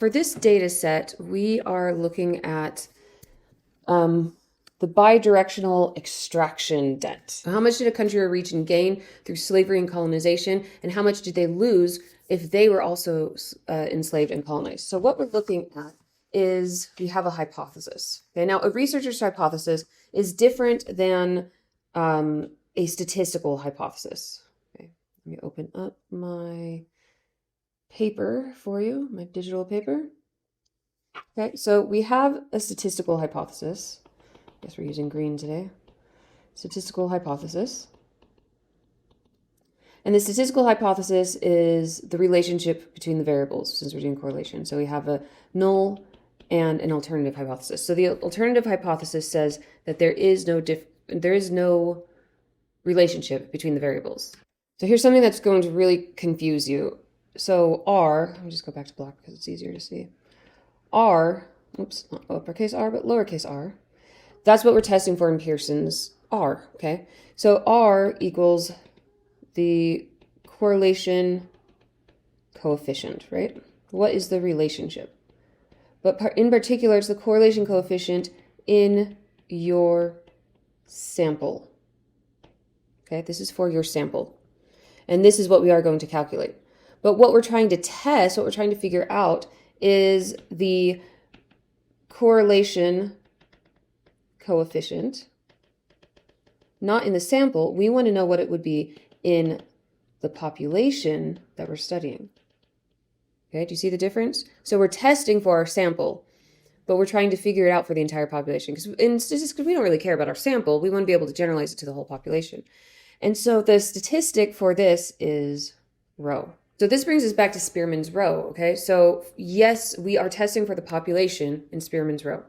For this data set, we are looking at the bidirectional extraction debt. So how much did a country or region gain through slavery and colonization, and how much did they lose if they were also enslaved and colonized? So what we're looking at is we have a hypothesis. Okay, now a researcher's hypothesis is different than a statistical hypothesis. Okay, let me open up my paper for you, my digital paper. Okay, so we have a statistical hypothesis. I guess we're using green today. Statistical hypothesis. And the statistical hypothesis is the relationship between the variables, since we're doing correlation. So we have a null and an alternative hypothesis. So the alternative hypothesis says that there is no relationship between the variables. So here's something that's going to really confuse you. So R, let me just go back to black because it's easier to see. R, oops, not uppercase R, but lowercase r. That's what we're testing for in Pearsons, R, okay? So R equals the correlation coefficient, right? What is the relationship? But in particular, it's the correlation coefficient in your sample. Okay, this is for your sample. And this is what we are going to calculate. But what we're trying to test, what we're trying to figure out is the correlation coefficient, not in the sample. We want to know what it would be in the population that we're studying. Okay, do you see the difference? So we're testing for our sample, but we're trying to figure it out for the entire population. Because in statistics, we don't really care about our sample. We want to be able to generalize it to the whole population. And so the statistic for this is rho. So this brings us back to Spearman's rho, okay? So yes, we are testing for the population in Spearman's rho.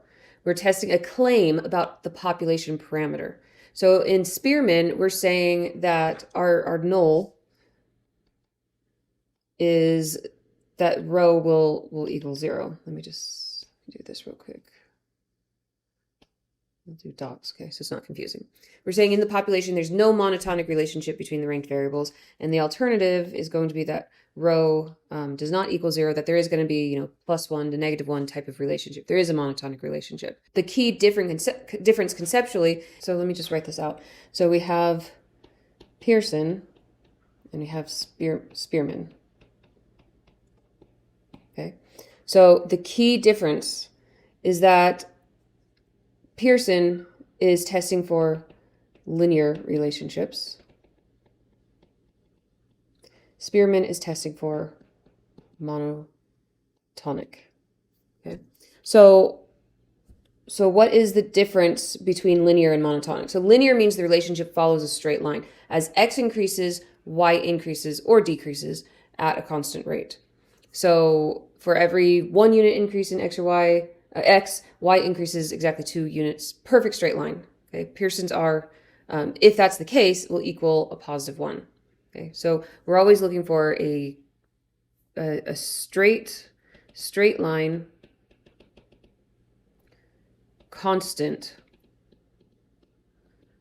We're testing a claim about the population parameter. So in Spearman, we're saying that our null is that rho will equal 0. Let me just do this real quick. We'll do docs, okay, so it's not confusing. We're saying in the population, there's no monotonic relationship between the ranked variables, and the alternative is going to be that rho does not equal 0, that there is going to be, +1 to -1 type of relationship. There is a monotonic relationship. The key difference conceptually, so let me just write this out. So we have Pearson, and we have Spearman. Okay, so the key difference is that Pearson is testing for linear relationships. Spearman is testing for monotonic. Okay, so what is the difference between linear and monotonic? So linear means the relationship follows a straight line. As x increases, y increases or decreases at a constant rate. So for every 1 unit increase in x or y, y increases exactly 2 units, perfect straight line. Okay, Pearsons are, if that's the case, will equal a +1. Okay, so we're always looking for a straight line, constant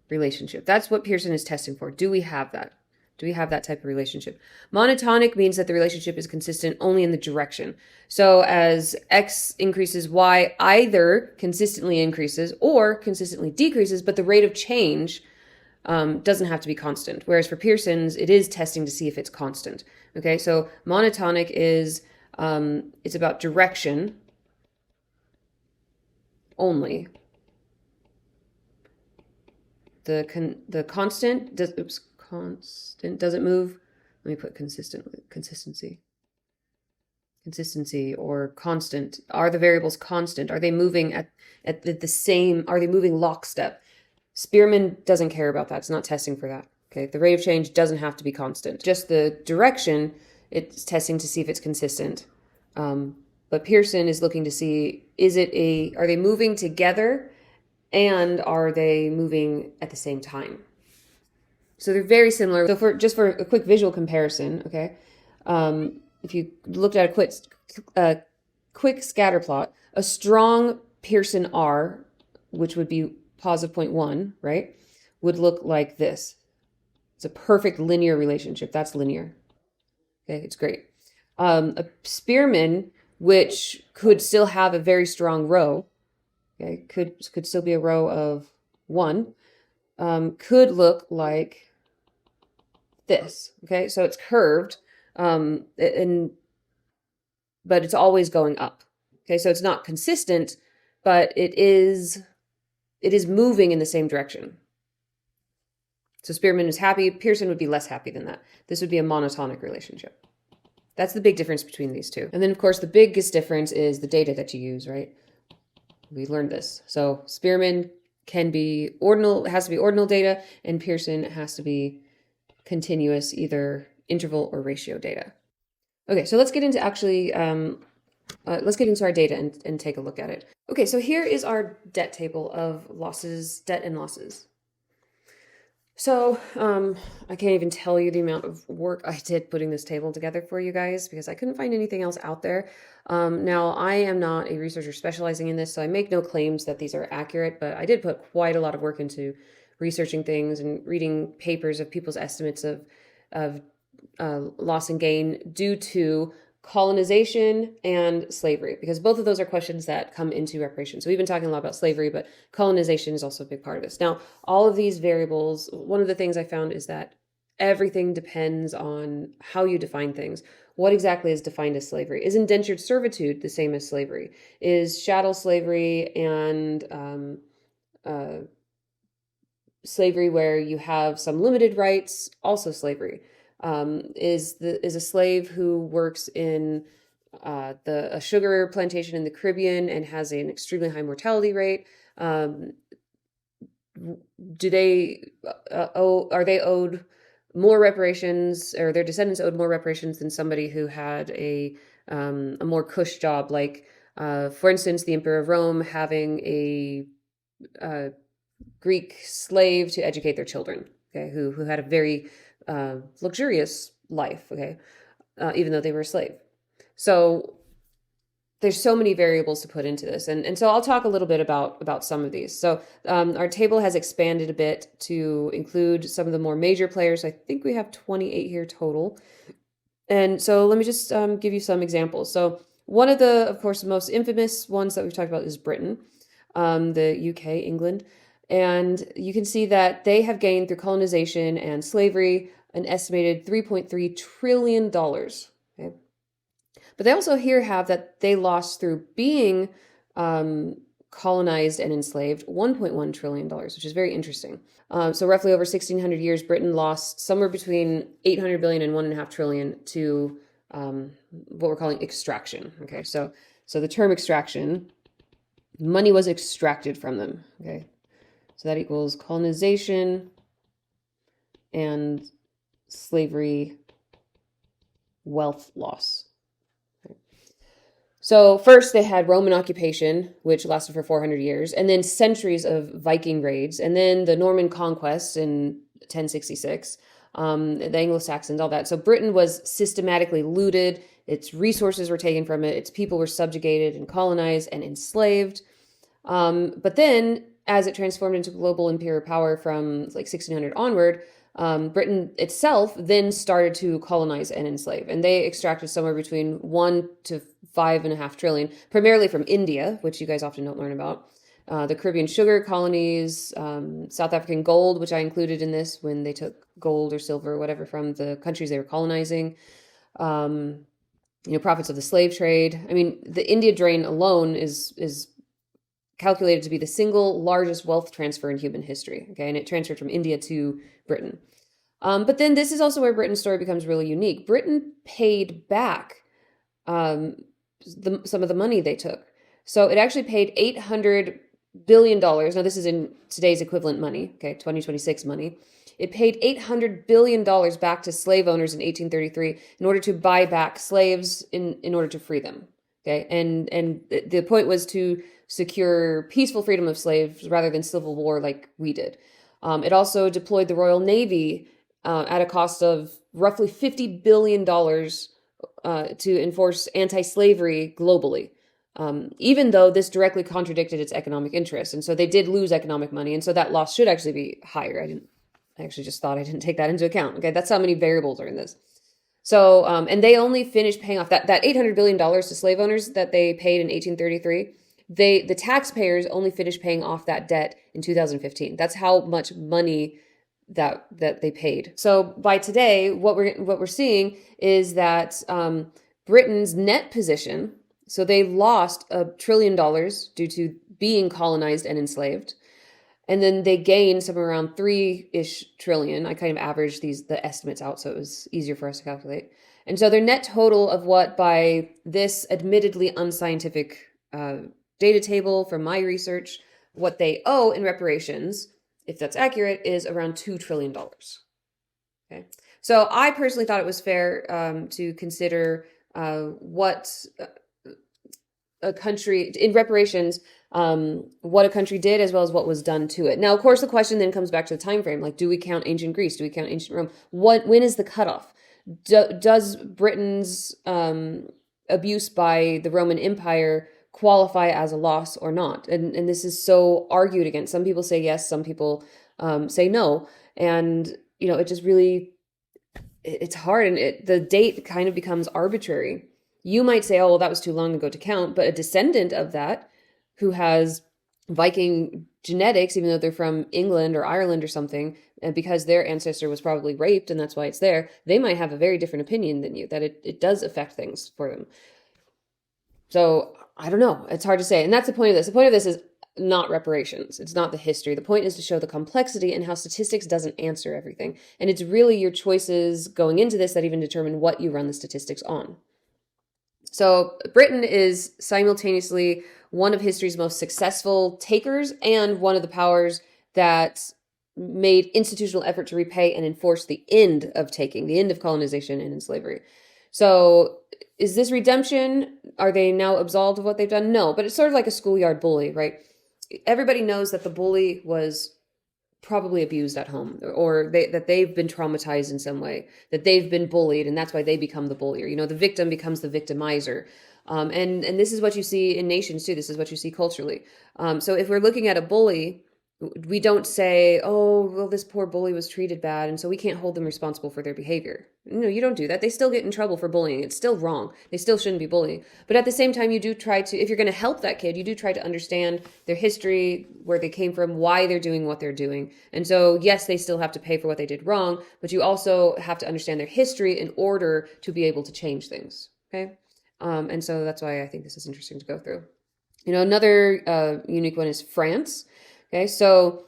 relationship. That's what Pearson is testing for. Do we have that? Do we have that type of relationship? Monotonic means that the relationship is consistent only in the direction. So as x increases, y either consistently increases or consistently decreases, but the rate of change doesn't have to be constant. Whereas for Pearsons, it is testing to see if it's constant. Okay, so monotonic is, it's about direction only. The constant doesn't move. Let me put consistency or constant. Are the variables constant? Are they moving at the same, are they moving lockstep? Spearman doesn't care about that. It's not testing for that. Okay, the rate of change doesn't have to be constant. Just the direction, it's testing to see if it's consistent. But Pearson is looking to see, are they moving together and are they moving at the same time? So they're very similar. So for a quick visual comparison, okay, if you looked at a quick scatter plot, a strong Pearson R, which would be +0.1, right, would look like this. It's a perfect linear relationship. That's linear. Okay, it's great. A Spearman which could still have a very strong row, okay, could still be a row of 1, could look like this, okay? So it's curved, and but it's always going up, okay? So it's not consistent, but it is moving in the same direction. So Spearman is happy. Pearson would be less happy than that. This would be a monotonic relationship. That's the big difference between these two. And then, of course, the biggest difference is the data that you use, right? We learned this. So Spearman can be ordinal, has to be ordinal data, and Pearson has to be continuous, either interval or ratio data. Okay, so let's get into actually, let's get into our data and take a look at it. Okay, so here is our debt table of losses, debt and losses. So I can't even tell you the amount of work I did putting this table together for you guys because I couldn't find anything else out there. Now, I am not a researcher specializing in this, so I make no claims that these are accurate, but I did put quite a lot of work into researching things and reading papers of people's estimates of loss and gain due to colonization and slavery, because both of those are questions that come into reparations. So we've been talking a lot about slavery, but colonization is also a big part of this. Now, all of these variables, one of the things I found is that everything depends on how you define things. What exactly is defined as slavery? Is indentured servitude the same as slavery? Is chattel slavery and slavery where you have some limited rights also slavery? Is a slave who works in a sugar plantation in the Caribbean and has an extremely high mortality rate? Do they are they owed more reparations, or their descendants owed more reparations than somebody who had a more cush job, like for instance, the Emperor of Rome having a Greek slave to educate their children, okay, who had a very luxurious life, okay, even though they were a slave. So there's so many variables to put into this. And so I'll talk a little bit about some of these. So our table has expanded a bit to include some of the more major players. I think we have 28 here total. And so let me just give you some examples. So one of the, of course, the most infamous ones that we've talked about is Britain, the UK, England. And you can see that they have gained through colonization and slavery an estimated $3.3 trillion. Okay? But they also here have that they lost through being colonized and enslaved $1.1 trillion, which is very interesting. So roughly over 1,600 years, Britain lost somewhere between 800 billion and 1.5 trillion to what we're calling extraction. Okay, so the term extraction, money was extracted from them. Okay. So that equals colonization and slavery wealth loss. Okay. So first they had Roman occupation, which lasted for 400 years, and then centuries of Viking raids, and then the Norman conquest in 1066, the Anglo-Saxons, all that. So Britain was systematically looted, its resources were taken from it, its people were subjugated and colonized and enslaved. But then as it transformed into global imperial power from like 1600 onward, Britain itself then started to colonize and enslave. And they extracted somewhere between 1 to 5.5 trillion, primarily from India, which you guys often don't learn about. The Caribbean sugar colonies, South African gold, which I included in this when they took gold or silver or whatever from the countries they were colonizing. Profits of the slave trade. I mean, the India drain alone is calculated to be the single largest wealth transfer in human history. Okay, and it transferred from India to Britain. But then this is also where Britain's story becomes really unique. Britain paid back some of the money they took. So it actually paid $800 billion. Now this is in today's equivalent money, okay, 2026 money. It paid $800 billion back to slave owners in 1833 in order to buy back slaves in order to free them. Okay, and the point was to secure peaceful freedom of slaves rather than civil war like we did. It also deployed the Royal Navy at a cost of roughly $50 billion to enforce anti-slavery globally, even though this directly contradicted its economic interests. And so they did lose economic money, and so that loss should actually be higher. I actually just thought I didn't take that into account. Okay, that's how many variables are in this. So, and they only finished paying off that $800 billion to slave owners that they paid in 1833. The taxpayers only finished paying off that debt in 2015. That's how much money that they paid. So by today, what we're seeing is that Britain's net position. So they lost $1 trillion due to being colonized and enslaved. And then they gained somewhere around 3-ish trillion. I kind of averaged the estimates out so it was easier for us to calculate. And so their net total of what, by this admittedly unscientific data table from my research, what they owe in reparations, if that's accurate, is around $2 trillion. Okay. So I personally thought it was fair to consider what a country, in reparations, what a country did as well as what was done to it. Now, of course, the question then comes back to the time frame. Like, do we count ancient Greece? Do we count ancient Rome? When is the cutoff? Does Britain's abuse by the Roman Empire qualify as a loss or not? And this is so argued against. Some people say yes, some people say no. And, it just really, it's hard. And the date kind of becomes arbitrary. You might say, oh, well, that was too long ago to count. But a descendant of that who has Viking genetics, even though they're from England or Ireland or something, and because their ancestor was probably raped and that's why it's there, they might have a very different opinion than you, that it does affect things for them. So I don't know. It's hard to say. And that's the point of this. The point of this is not reparations. It's not the history. The point is to show the complexity and how statistics doesn't answer everything. And it's really your choices going into this that even determine what you run the statistics on. So Britain is simultaneously one of history's most successful takers and one of the powers that made institutional effort to repay and enforce the end of taking, the end of colonization and slavery. So is this redemption? Are they now absolved of what they've done? No, but it's sort of like a schoolyard bully, right? Everybody knows that the bully was probably abused at home, or that they've been traumatized in some way, that they've been bullied, and that's why they become the bullier. The victim becomes the victimizer. And this is what you see in nations too. This is what you see culturally. So if we're looking at a bully, we don't say, oh, well, this poor bully was treated bad, and so we can't hold them responsible for their behavior. No, you don't do that. They still get in trouble for bullying. It's still wrong. They still shouldn't be bullying. But at the same time, you do try to, if you're going to help that kid, you do try to understand their history, where they came from, why they're doing what they're doing. And so, yes, they still have to pay for what they did wrong, but you also have to understand their history in order to be able to change things. Okay? And so that's why I think this is interesting to go through. Another unique one is France. Okay, so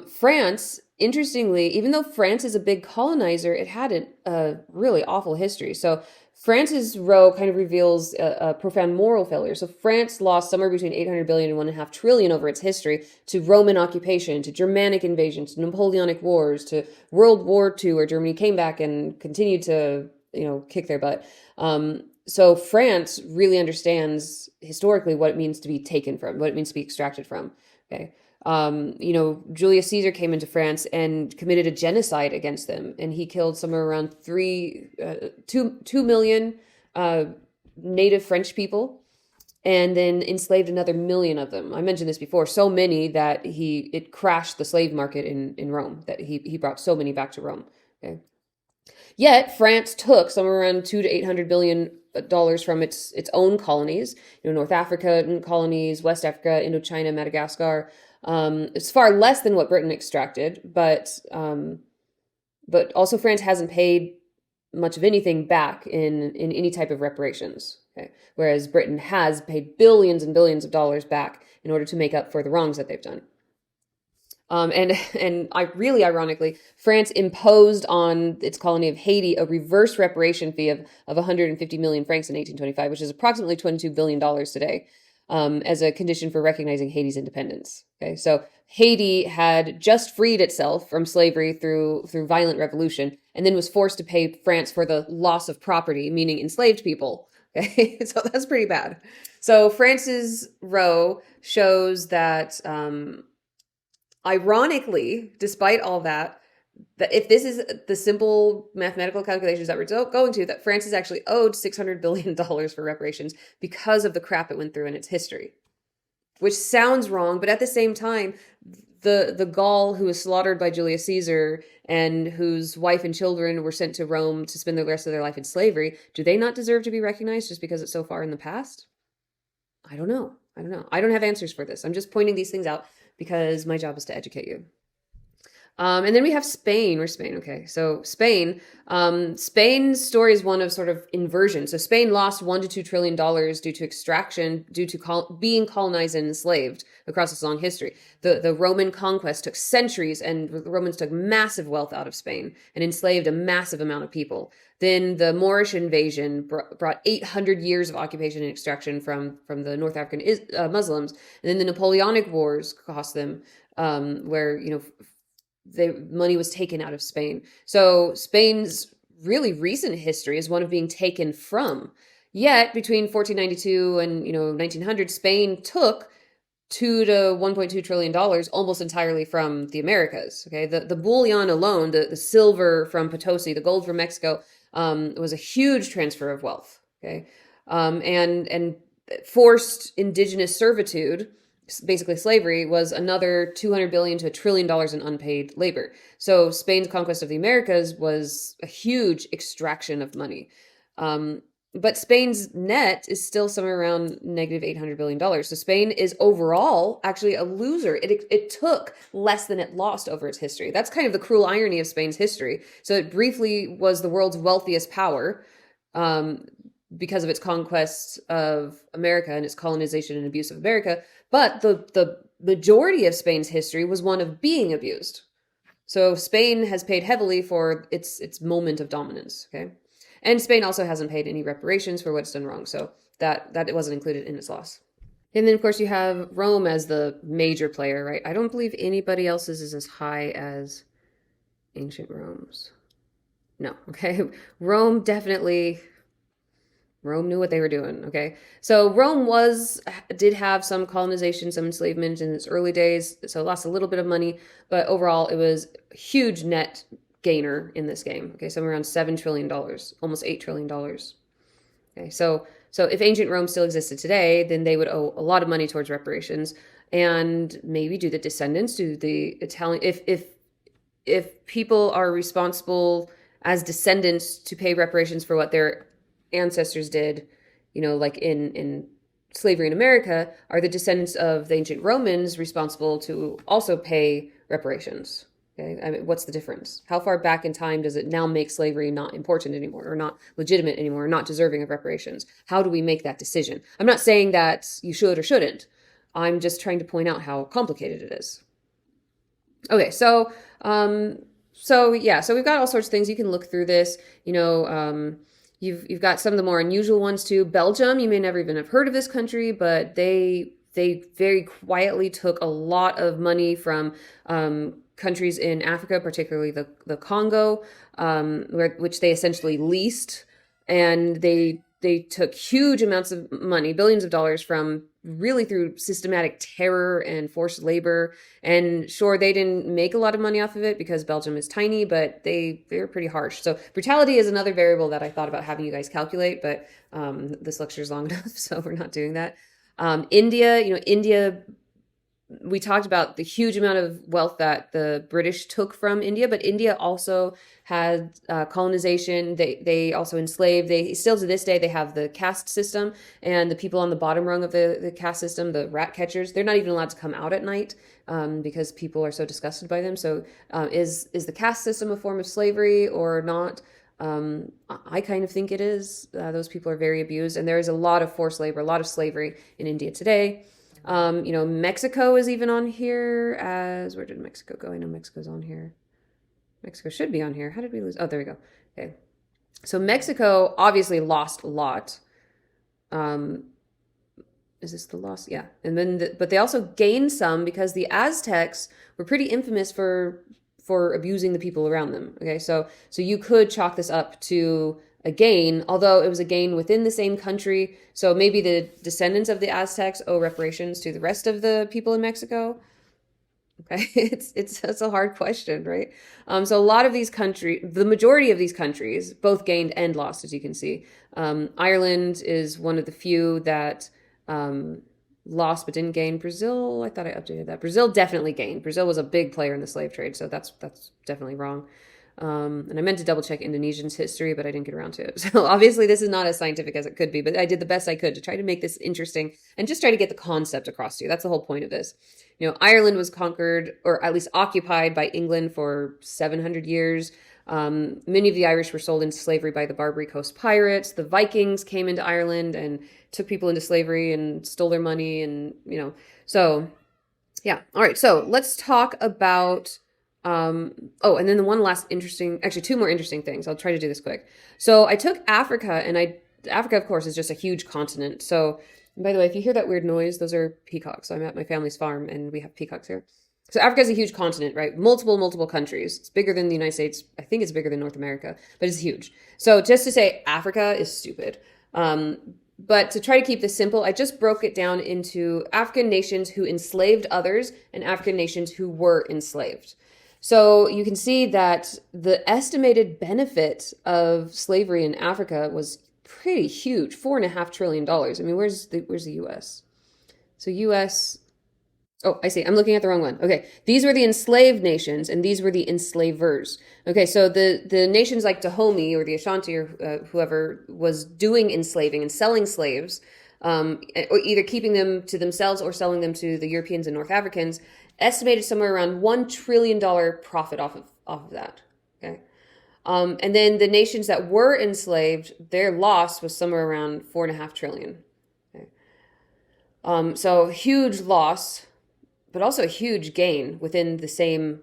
France, interestingly, even though France is a big colonizer, it had a really awful history. So France's row kind of reveals a profound moral failure. So France lost somewhere between 800 billion and 1.5 trillion over its history to Roman occupation, to Germanic invasions, to Napoleonic wars, to World War II, where Germany came back and continued to, kick their butt. So France really understands historically what it means to be taken from, what it means to be extracted from. Okay. Julius Caesar came into France and committed a genocide against them, and he killed somewhere around 2 million native French people, and then enslaved another million of them. I mentioned this before, so many that it crashed the slave market in Rome, that he brought so many back to Rome. Okay. Yet France took somewhere around $200 to $800 billion from its own colonies, North Africa colonies, West Africa, Indochina, Madagascar. It's far less than what Britain extracted, but also France hasn't paid much of anything back in any type of reparations. Okay? Whereas Britain has paid billions and billions of dollars back in order to make up for the wrongs that they've done. And really ironically, France imposed on its colony of Haiti a reverse reparation fee of 150 million francs in 1825, which is approximately $22 billion today, as a condition for recognizing Haiti's independence. Okay, so Haiti had just freed itself from slavery through violent revolution, and then was forced to pay France for the loss of property, meaning enslaved people. Okay, so that's pretty bad. So France's row shows that, ironically, despite all that if this is the simple mathematical calculations that we're going to, that France is actually owed $600 billion for reparations because of the crap it went through in its history. Which sounds wrong, but at the same time, the Gaul who was slaughtered by Julius Caesar and whose wife and children were sent to Rome to spend the rest of their life in slavery, do they not deserve to be recognized just because it's so far in the past? I don't know. I don't know. I don't have answers for this. I'm just pointing these things out because my job is to educate you. And then we have Spain. Where's Spain? Okay, so Spain. Spain's story is one of sort of inversion. So Spain lost $1 to $2 trillion due to extraction, due to being colonized and enslaved across its long history. The Roman conquest took centuries, and the Romans took massive wealth out of Spain and enslaved a massive amount of people. Then the Moorish invasion brought 800 years of occupation and extraction from the North African Muslims. And then the Napoleonic Wars cost them, where money was taken out of Spain. So Spain's really recent history is one of being taken from. Yet between 1492 and 1900, Spain took $2 to $1.2 trillion almost entirely from the Americas. Okay, the bullion alone, the silver from Potosi, the gold from Mexico, was a huge transfer of wealth. Okay, and forced indigenous servitude, basically slavery, was another $200 billion to $1 trillion in unpaid labor. So Spain's conquest of the Americas was a huge extraction of money. But Spain's net is still somewhere around negative $800 billion. So Spain is overall actually a loser. It took less than it lost over its history. That's kind of the cruel irony of Spain's history. So it briefly was the world's wealthiest power, because of its conquest of America and its colonization and abuse of America. But the majority of Spain's history was one of being abused. So Spain has paid heavily for its moment of dominance. Okay, and Spain also hasn't paid any reparations for what it's done wrong. So that it wasn't included in its loss. And then of course you have Rome as the major player, right? I don't believe anybody else's is as high as ancient Rome's. No. Okay, Rome knew what they were doing, okay? So Rome did have some colonization, some enslavement in its early days, so it lost a little bit of money, but overall it was a huge net gainer in this game, okay? Somewhere around $7 trillion, almost $8 trillion. Okay, so if ancient Rome still existed today, then they would owe a lot of money towards reparations, and maybe do the descendants, do the Italian, if people are responsible as descendants to pay reparations for what their ancestors did, like in slavery in America, are the descendants of the ancient Romans responsible to also pay reparations? Okay, I mean, what's the difference? How far back in time does it now make slavery not important anymore, or not legitimate anymore, or not deserving of reparations? How do we make that decision? I'm not saying that you should or shouldn't. I'm just trying to point out how complicated it is. Okay, so we've got all sorts of things. You can look through this. You've got some of the more unusual ones too. Belgium, you may never even have heard of this country, but they very quietly took a lot of money from countries in Africa, particularly the Congo, which they essentially leased, and they took huge amounts of money, billions of dollars, from really through systematic terror and forced labor. And sure, they didn't make a lot of money off of it because Belgium is tiny, but they're pretty harsh. So brutality is another variable that I thought about having you guys calculate, but this lecture is long enough, so we're not doing that. India, we talked about the huge amount of wealth that the British took from India, but India also had colonization. They also enslaved. They still to this day, they have the caste system, and the people on the bottom rung of the caste system, the rat catchers, they're not even allowed to come out at night because people are so disgusted by them. So is the caste system a form of slavery or not? I kind of think it is. Those people are very abused, and there is a lot of forced labor, a lot of slavery in India today. Mexico is even on here where did Mexico go? I know Mexico's on here. Mexico should be on here. How did we lose? Oh, there we go. Okay. So Mexico obviously lost a lot. Is this the loss? Yeah. And then, but they also gained some because the Aztecs were pretty infamous for abusing the people around them. Okay. So you could chalk this up to a gain, although it was a gain within the same country. So maybe the descendants of the Aztecs owe reparations to the rest of the people in Mexico. Okay, it's a hard question, right? So a lot of these countries, the majority of these countries, both gained and lost, as you can see. Ireland is one of the few that lost but didn't gain. Brazil, I thought I updated that. Brazil definitely gained. Brazil was a big player in the slave trade, so that's definitely wrong. And I meant to double check Indonesian's history, but I didn't get around to it. So obviously this is not as scientific as it could be, but I did the best I could to try to make this interesting and just try to get the concept across to you. That's the whole point of this. Ireland was conquered, or at least occupied, by England for 700 years. Many of the Irish were sold into slavery by the Barbary Coast pirates. The Vikings came into Ireland and took people into slavery and stole their money. And, so yeah. All right. So let's talk about, and then the one last actually two more interesting things. I'll try to do this quick. So I took Africa, and Africa, of course, is just a huge continent. So, by the way, if you hear that weird noise, those are peacocks. So I'm at my family's farm and we have peacocks here. So Africa is a huge continent, right? Multiple countries. It's bigger than the United States. I think it's bigger than North America, but it's huge. So just to say Africa is stupid. But to try to keep this simple, I just broke it down into African nations who enslaved others and African nations who were enslaved. So you can see that the estimated benefit of slavery in Africa was pretty huge, $4.5 trillion. I mean, where's the U.S.? So U.S. Oh, I see. I'm looking at the wrong one. Okay. These were the enslaved nations and these were the enslavers. Okay. So the nations like Dahomey or the Ashanti or whoever was doing enslaving and selling slaves, or either keeping them to themselves or selling them to the Europeans and North Africans, estimated somewhere around $1 trillion profit off of that. Okay. And then the nations that were enslaved, their loss was somewhere around $4.5 trillion. Okay. So huge loss, but also a huge gain within the same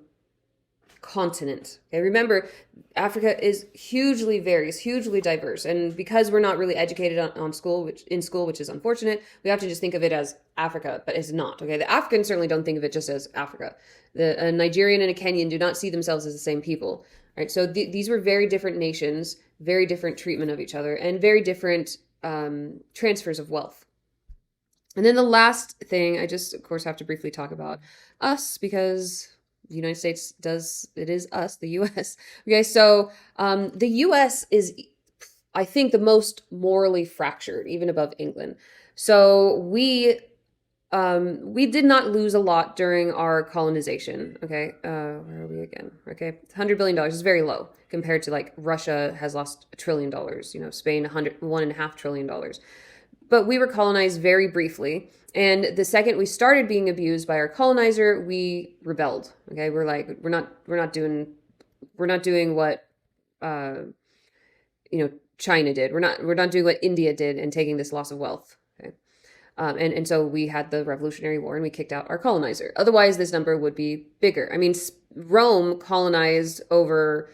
continent. Okay, remember, Africa is hugely various, hugely diverse, and because we're not really educated in school, which is unfortunate, we have to just think of it as Africa, but it's not. Okay, the Africans certainly don't think of it just as Africa. A Nigerian and a Kenyan do not see themselves as the same people. Right, so these were very different nations, very different treatment of each other, and very different transfers of wealth. And then the last thing, I just, of course, have to briefly talk about us, because the United States it is us, the U.S. Okay, so the U.S. is, I think, the most morally fractured, even above England. So we did not lose a lot during our colonization. Okay, where are we again? Okay, $100 billion is very low compared to, like, Russia has lost $1 trillion. Spain $1.5 trillion. But we were colonized very briefly, and the second we started being abused by our colonizer, we rebelled. Okay, we're like, we're not doing what China did. We're not doing what India did and taking this loss of wealth. Okay, and so we had the Revolutionary War and we kicked out our colonizer. Otherwise, this number would be bigger. I mean, Rome colonized over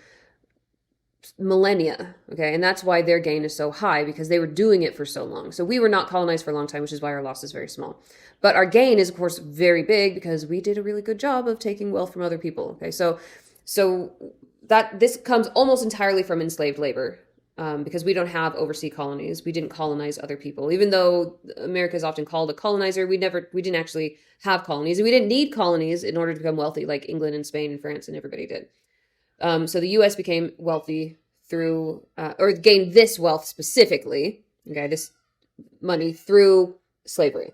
millennia, okay, and that's why their gain is so high, because they were doing it for so long. So we were not colonized for a long time, which is why our loss is very small. But our gain is, of course, very big because we did a really good job of taking wealth from other people. Okay, so that this comes almost entirely from enslaved labor, because we don't have overseas colonies. We didn't colonize other people, even though America is often called a colonizer. We didn't actually have colonies, and we didn't need colonies in order to become wealthy, like England and Spain and France and everybody did. So the U.S. became wealthy through, or gained this wealth specifically, okay, this money through slavery.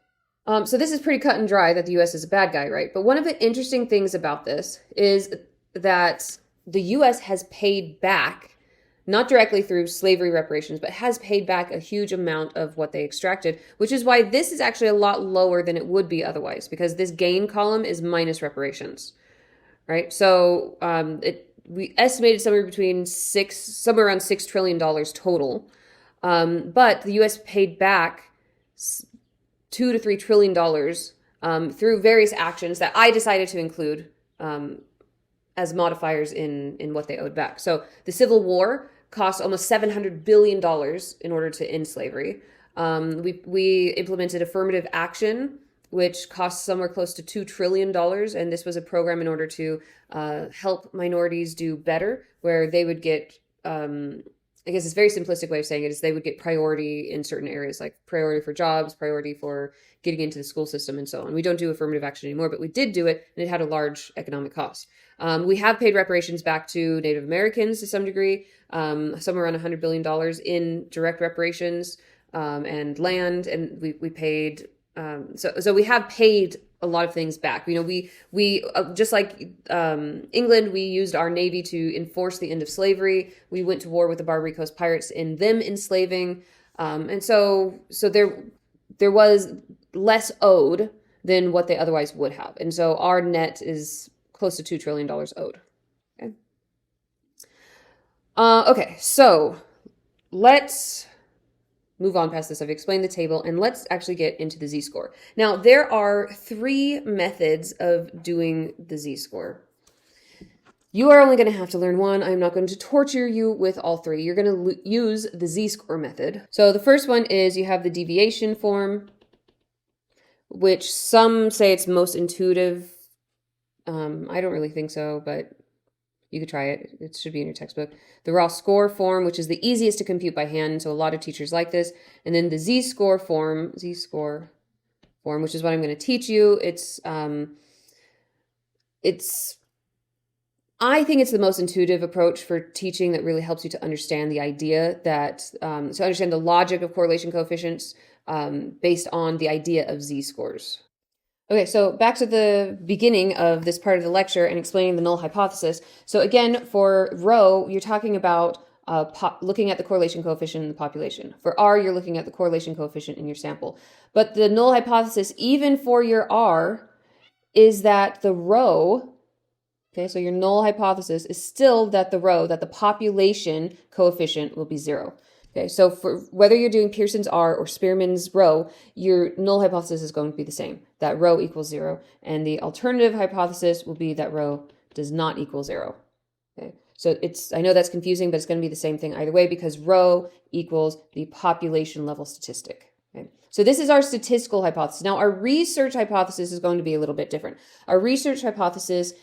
So this is pretty cut and dry that the U.S. is a bad guy, right? But one of the interesting things about this is that the U.S. has paid back, not directly through slavery reparations, but has paid back a huge amount of what they extracted, which is why this is actually a lot lower than it would be otherwise, because this gain column is minus reparations, right? So we estimated somewhere around $6 trillion total. But the U.S. paid back $2 to $3 trillion through various actions that I decided to include as modifiers in what they owed back. So the Civil War cost almost $700 billion in order to end slavery. We implemented affirmative action, which cost somewhere close to $2 trillion. And this was a program in order to help minorities do better, where they would get, I guess it's a very simplistic way of saying it, is they would get priority in certain areas, like priority for jobs, priority for getting into the school system, and so on. We don't do affirmative action anymore, but we did do it, and it had a large economic cost. We have paid reparations back to Native Americans to some degree, somewhere around $100 billion in direct reparations and land, and we paid so we have paid a lot of things back. We just like England, we used our navy to enforce the end of slavery. We went to war with the Barbary Coast pirates in them enslaving, and so there was less owed than what they otherwise would have, and so our net is close to $2 trillion owed. Okay. Okay, so let's move on past this. I've explained the table, and let's actually get into the z-score. Now, there are 3 methods of doing the z-score. You are only going to have to learn one. I'm not going to torture you with all 3. You're going to use the z-score method. So the first one is you have the deviation form, which some say it's most intuitive. I don't really think so, but you could try it. It should be in your textbook. The raw score form, which is the easiest to compute by hand, so a lot of teachers like this. And then the z-score form, which is what I'm going to teach you. I think it's the most intuitive approach for teaching that really helps you to understand the idea that, to understand the logic of correlation coefficients based on the idea of z-scores. Okay, so back to the beginning of this part of the lecture and explaining the null hypothesis. So again, for rho, you're talking about looking at the correlation coefficient in the population. For R, you're looking at the correlation coefficient in your sample. But the null hypothesis, even for your R, is that the rho, okay, so your null hypothesis is still that the population coefficient will be 0. Okay, so for whether you're doing Pearsons R or Spearman's rho, your null hypothesis is going to be the same, that rho equals 0. And the alternative hypothesis will be that rho does not equal 0. Okay, so I know that's confusing, but it's going to be the same thing either way because rho equals the population level statistic. Okay, so this is our statistical hypothesis. Now, our research hypothesis is going to be a little bit different. Our research hypothesis,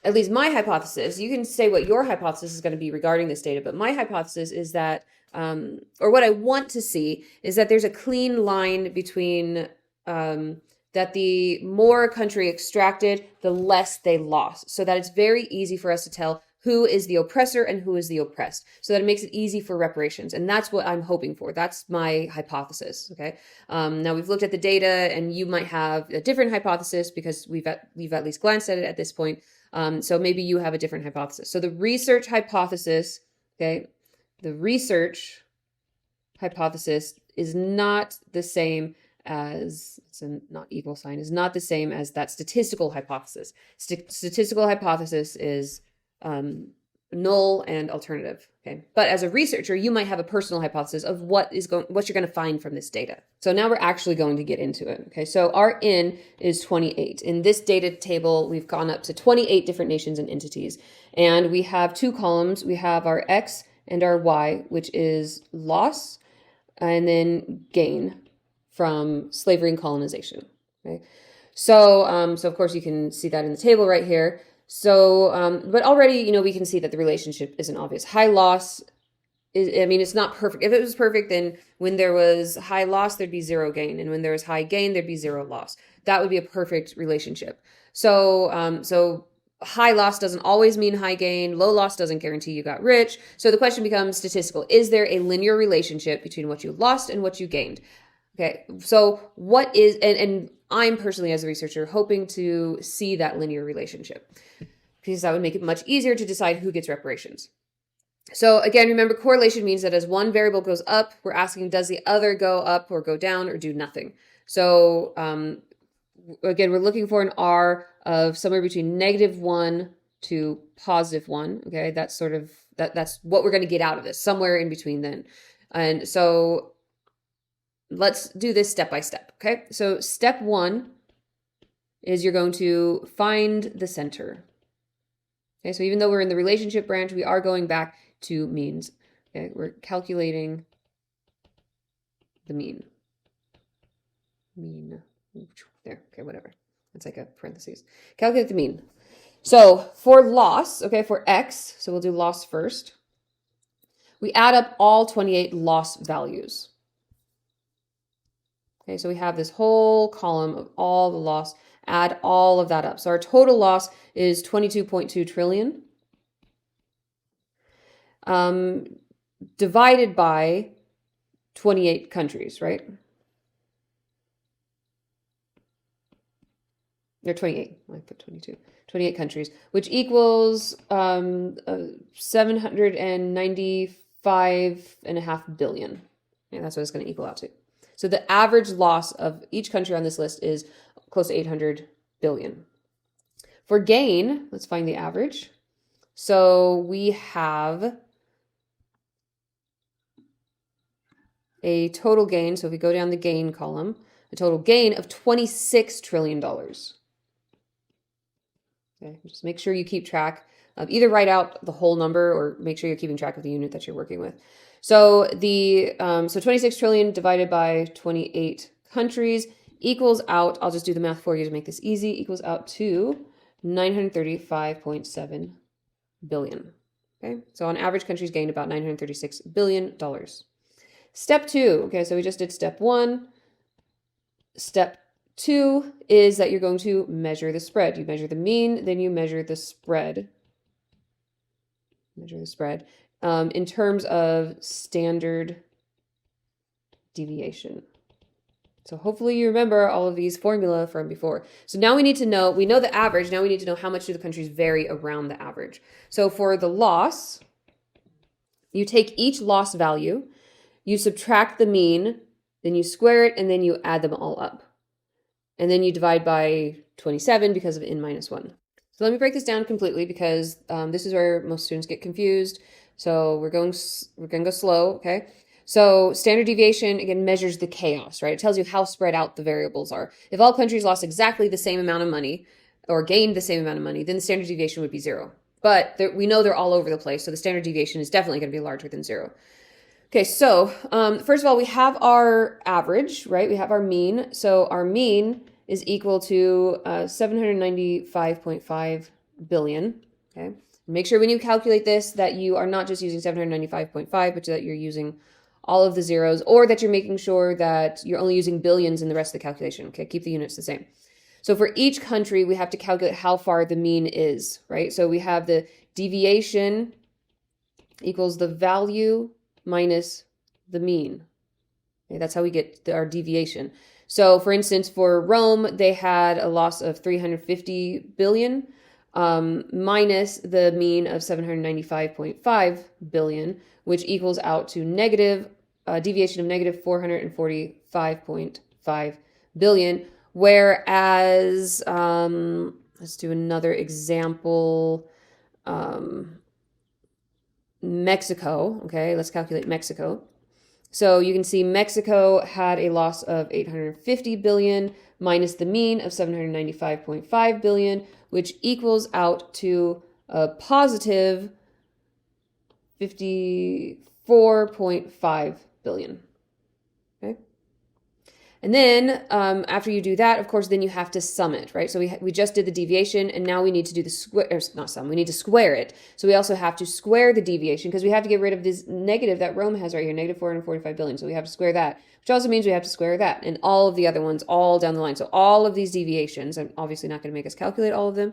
at least my hypothesis, you can say what your hypothesis is going to be regarding this data, but my hypothesis is that, or what I want to see is that there's a clean line between that the more a country extracted, the less they lost. So that it's very easy for us to tell who is the oppressor and who is the oppressed. So that it makes it easy for reparations. And that's what I'm hoping for. That's my hypothesis. Okay. Now we've looked at the data and you might have a different hypothesis because we've at least glanced at it at this point. So maybe you have a different hypothesis. So the research hypothesis, okay, the research hypothesis is not the same as, it's a not equal sign, is not the same as that statistical hypothesis. Statistical hypothesis is null and alternative. Okay, but as a researcher, you might have a personal hypothesis of what you're going to find from this data. So now we're actually going to get into it. Okay, so our N is 28. In this data table, we've gone up to 28 different nations and entities, and we have 2 columns. We have our X and our Y, which is loss and then gain from slavery and colonization. Okay, so of course you can see that in the table right here. So, but already, we can see that the relationship isn't obvious. High loss it's not perfect. If it was perfect, then when there was high loss, there'd be 0 gain. And when there was high gain, there'd be 0 loss. That would be a perfect relationship. So high loss doesn't always mean high gain. Low loss doesn't guarantee you got rich. So the question becomes statistical. Is there a linear relationship between what you lost and what you gained? Okay, so what is, and I'm personally as a researcher hoping to see that linear relationship because that would make it much easier to decide who gets reparations. So again, remember correlation means that as one variable goes up, we're asking does the other go up or go down or do nothing. So again, we're looking for an R of somewhere between -1 to +1. Okay, that's sort of, that's what we're going to get out of this, somewhere in between then. And so let's do this step by step. Okay, so step 1 is you're going to find the center. Okay, so even though we're in the relationship branch, we are going back to means. Okay, we're calculating the mean. There, okay, whatever. It's like a parentheses. Calculate the mean. So for loss, okay, for X, so we'll do loss first. We add up all 28 loss values. Okay, so we have this whole column of all the loss, add all of that up. So our total loss is 22.2 trillion. Divided by 28 countries, right? or 28. I put 22. 28 countries, which equals 795.5 billion. Yeah, that's what it's going to equal out to. So the average loss of each country on this list is close to 800 billion. For gain, let's find the average. So we have a total gain. So if we go down the gain column, a total gain of $26 trillion. Okay, just make sure you keep track of either write out the whole number or make sure you're keeping track of the unit that you're working with. So so 26 trillion divided by 28 countries equals out, I'll just do the math for you to make this easy, equals out to 935.7 billion. Okay, so on average, countries gained about $936 billion. Step 2, okay, so we just did step 1. Step 2 is that you're going to measure the spread. You measure the mean, then you measure the spread. Measure the spread in terms of standard deviation. So hopefully you remember all of these formula from before. So now we need to know, we know the average, now we need to know how much do the countries vary around the average. So for the loss, you take each loss value, you subtract the mean, then you square it, and then you add them all up. And then you divide by 27 because of n minus 1. So let me break this down completely because this is where most students get confused. So we're going to go slow, okay? So standard deviation, again, measures the chaos, right? It tells you how spread out the variables are. If all countries lost exactly the same amount of money or gained the same amount of money, then the standard deviation would be 0. But we know they're all over the place, so the standard deviation is definitely going to be larger than 0. Okay, so first of all, we have our average, right? We have our mean. So our mean is equal to 795.5 billion, okay? Make sure when you calculate this that you are not just using 795.5, but that you're using all of the zeros, or that you're making sure that you're only using billions in the rest of the calculation, okay? Keep the units the same. So for each country, we have to calculate how far the mean is, right? So we have the deviation equals the value minus the mean. Okay, that's how we get our deviation. So for instance, for Rome, they had a loss of 350 billion minus the mean of 795.5 billion, which equals out to negative deviation of negative 445.5 billion. Whereas, let's do another example. Mexico, okay, let's calculate Mexico. So you can see Mexico had a loss of 850 billion minus the mean of 795.5 billion, which equals out to a positive 54.5 billion. Okay. And then after you do that, of course, then you have to sum it, right? So we just did the deviation, and now we need to do the square, or not sum, we need to square it. So we also have to square the deviation because we have to get rid of this negative that Rome has right here, negative 445 billion. So we have to square that, which also means we have to square that and all of the other ones all down the line. So all of these deviations, I'm obviously not going to make us calculate all of them.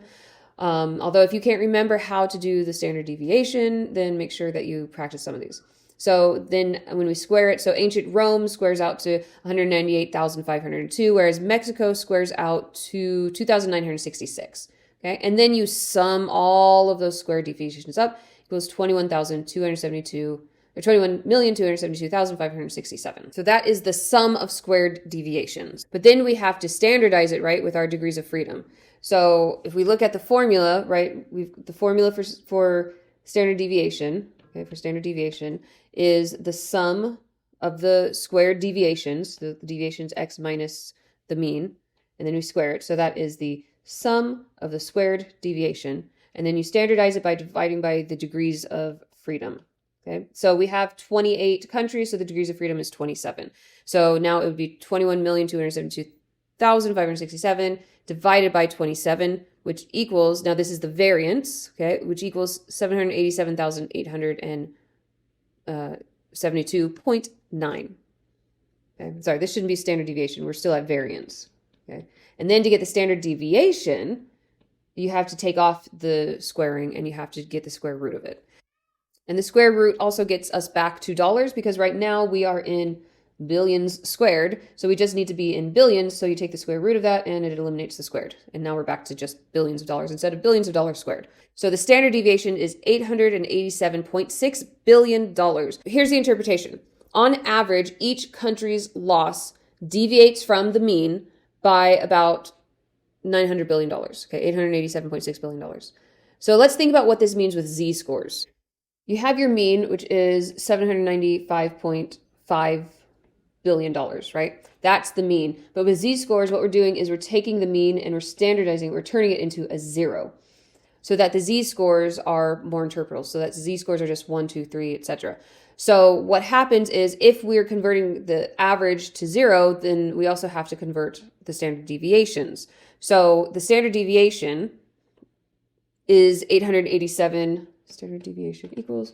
Although if you can't remember how to do the standard deviation, then make sure that you practice some of these. So then when we square it, so ancient Rome squares out to 198,502, whereas Mexico squares out to 2,966. Okay, and then you sum all of those square deviations up, equals 21,272, or 21,272,567. So that is the sum of squared deviations. But then we have to standardize it, right, with our degrees of freedom. So if we look at the formula, right, the formula for standard deviation, okay, for standard deviation is the sum of the squared deviations, the deviations x minus the mean, and then we square it. So that is the sum of the squared deviation. And then you standardize it by dividing by the degrees of freedom. Okay, so we have 28 countries, so the degrees of freedom is 27. So now it would be 21,272,567 divided by 27, which equals, now this is the variance, okay, which equals 787,872.9. Okay, sorry, this shouldn't be standard deviation. We're still at variance. Okay, and then to get the standard deviation, you have to take off the squaring and you have to get the square root of it. And the square root also gets us back to dollars because right now we are in billions squared. So we just need to be in billions. So you take the square root of that and it eliminates the squared. And now we're back to just billions of dollars instead of billions of dollars squared. So the standard deviation is $887.6 billion. Here's the interpretation. On average, each country's loss deviates from the mean by about $900 billion. Okay, $887.6 billion. So let's think about what this means with z-scores. You have your mean, which is $795.5 billion, right? That's the mean. But with z-scores, what we're doing is we're taking the mean and we're standardizing, we're turning it into a zero so that the z-scores are more interpretable. So that z-scores are just 1, 2, 3, etc. So what happens is if we're converting the average to zero, then we also have to convert the standard deviations. So the standard deviation is 887, standard deviation equals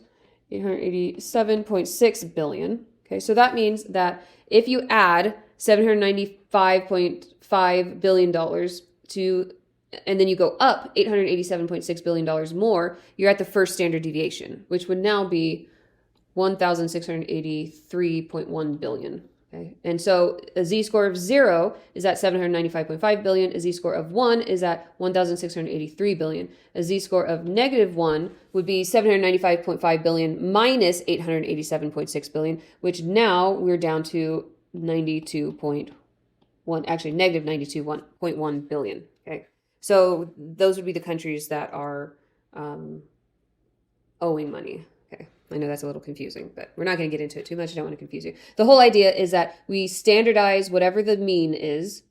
887.6 billion. Okay, so that means that if you add $795.5 billion to, and then you go up $887.6 billion more, you're at the first standard deviation, which would now be 1,683.1 billion. Okay. And so a z-score of 0 is at 795.5 billion. A z-score of 1 is at 1,683 billion. A z-score of -1 would be 795.5 billion minus 887.6 billion, which now we're down to 92.1, actually negative 92.1 billion. Okay. So those would be the countries that are owing money. I know that's a little confusing, but we're not going to get into it too much. I don't want to confuse you. The whole idea is that we standardize whatever the mean is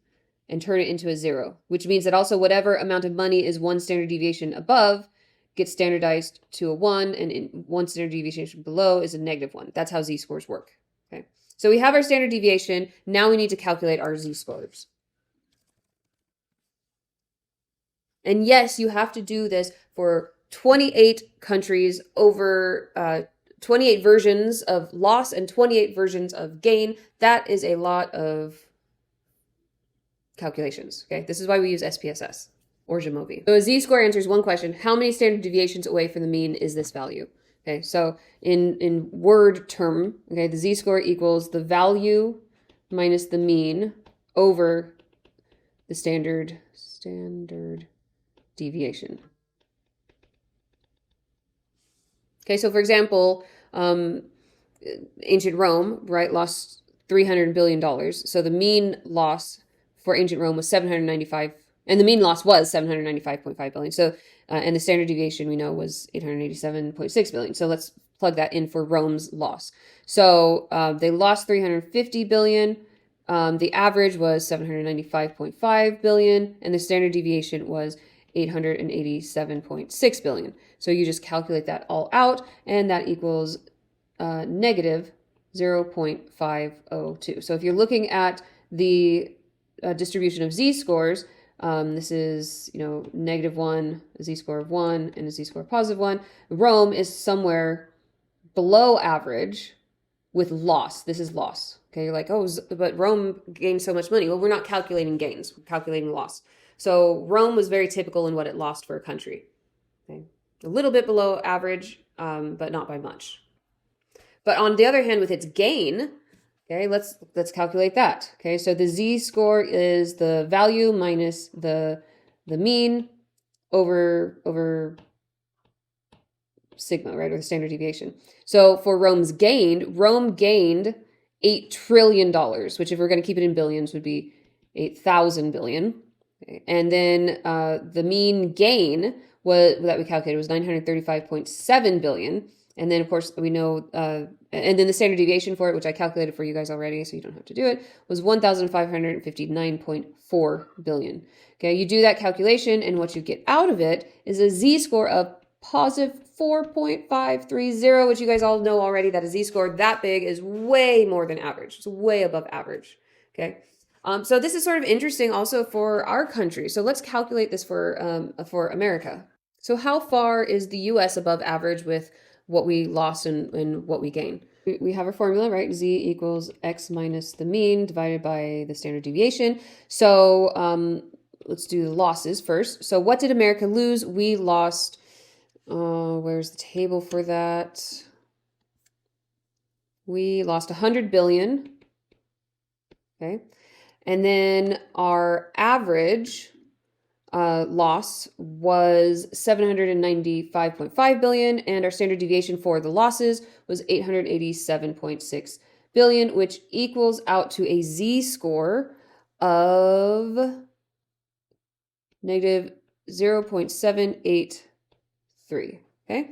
and turn it into a zero, which means that also whatever amount of money is one standard deviation above gets standardized to a 1, and one standard deviation below is a -1. That's how z-scores work. Okay. So we have our standard deviation. Now we need to calculate our z-scores. And yes, you have to do this for 28 countries over 28 versions of loss and 28 versions of gain. That is a lot of calculations. Okay, this is why we use SPSS or Jamovi. So a z-score answers one question: how many standard deviations away from the mean is this value? Okay, so in word term, okay, the z-score equals the value minus the mean over the standard deviation. Okay, so for example, ancient Rome, right, lost $300 billion. So the mean loss for ancient Rome was 795, and the mean loss was 795.5 billion. So, and the standard deviation we know was 887.6 billion. So let's plug that in for Rome's loss. So they lost 350 billion. The average was 795.5 billion, and the standard deviation was 887.6 billion. So you just calculate that all out, and that equals negative 0.502. So if you're looking at the distribution of z-scores, this is, -1, a z-score of 1, and a z-score of +1. Rome is somewhere below average with loss. This is loss. Okay, you're like, oh, but Rome gained so much money. Well, we're not calculating gains, we're calculating loss. So Rome was very typical in what it lost for a country. Okay, a little bit below average, but not by much. But on the other hand, with its gain, okay, let's calculate that. Okay, so the z-score is the value minus the mean over sigma, right, or the standard deviation. So for Rome gained $8 trillion, which if we're going to keep it in billions would be 8,000 billion. Okay. And then the mean gain that we calculated was 935.7 billion. And then, of course, we know, and then the standard deviation for it, which I calculated for you guys already, so you don't have to do it, was 1,559.4 billion. Okay, you do that calculation, and what you get out of it is a z-score of positive 4.530, which you guys all know already that a z-score that big is way more than average. It's way above average. Okay, so this is sort of interesting also for our country. So let's calculate this for America. So how far is the U.S. above average with what we lost and what we gain? We have our formula, right? Z equals x minus the mean divided by the standard deviation. So let's do the losses first. So what did America lose? We lost, where's the table for that? We lost 100 billion okay? And then our average loss was 795.5 billion, and our standard deviation for the losses was 887.6 billion, which equals out to a z-score of negative 0.783. Okay,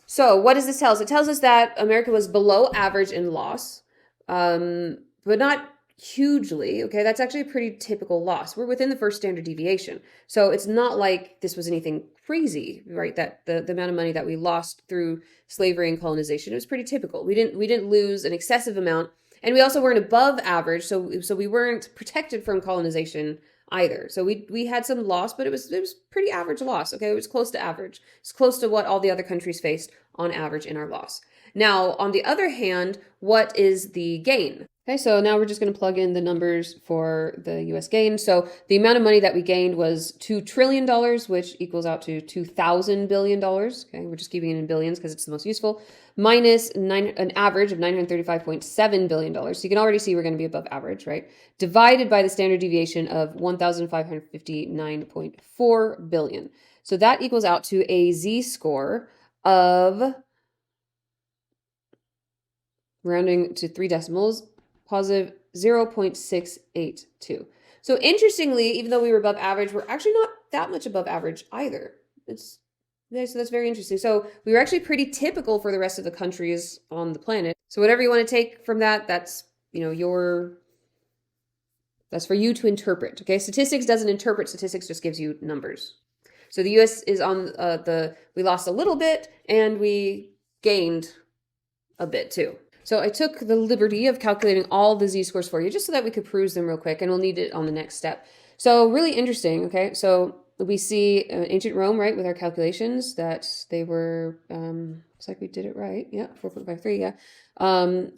so what does this tell us? It tells us that America was below average in loss, but not hugely. Okay, that's actually a pretty typical loss. We're within the first standard deviation, so it's not like this was anything crazy, right? That the amount of money that we lost through slavery and colonization, it was pretty typical. We didn't lose an excessive amount, and we also weren't above average, so we weren't protected from colonization either. So we had some loss, but it was pretty average loss. Okay, it was close to average. It's close to what all the other countries faced on average in our loss. Now, on the other hand, what is the gain? Okay, so now we're just going to plug in the numbers for the US gain. So the amount of money that we gained was $2 trillion, which equals out to $2,000 billion. Okay, we're just keeping it in billions because it's the most useful, minus an average of $935.7 billion. So you can already see we're going to be above average, right? Divided by the standard deviation of 1,559.4 billion. So that equals out to a z-score of, rounding to 3 decimals, positive 0.682. So interestingly, even though we were above average, we're actually not that much above average either. So that's very interesting. So we were actually pretty typical for the rest of the countries on the planet. So whatever you want to take from that, that's, that's for you to interpret. Okay, statistics doesn't interpret. Statistics just gives you numbers. So the U.S. is on we lost a little bit and we gained a bit too. So I took the liberty of calculating all the z-scores for you just so that we could peruse them real quick, and we'll need it on the next step. So really interesting, okay? So we see ancient Rome, right, with our calculations that they were, looks like we did it right. Yeah, 4.53, yeah.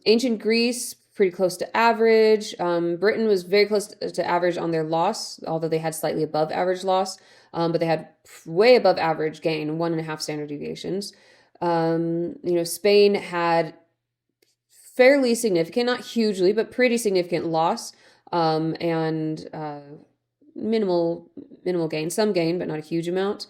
Ancient Greece, pretty close to average. Britain was very close to average on their loss, although they had slightly above average loss, but they had way above average gain, 1.5 standard deviations. Spain had fairly significant, not hugely, but pretty significant loss, and minimal gain, some gain, but not a huge amount.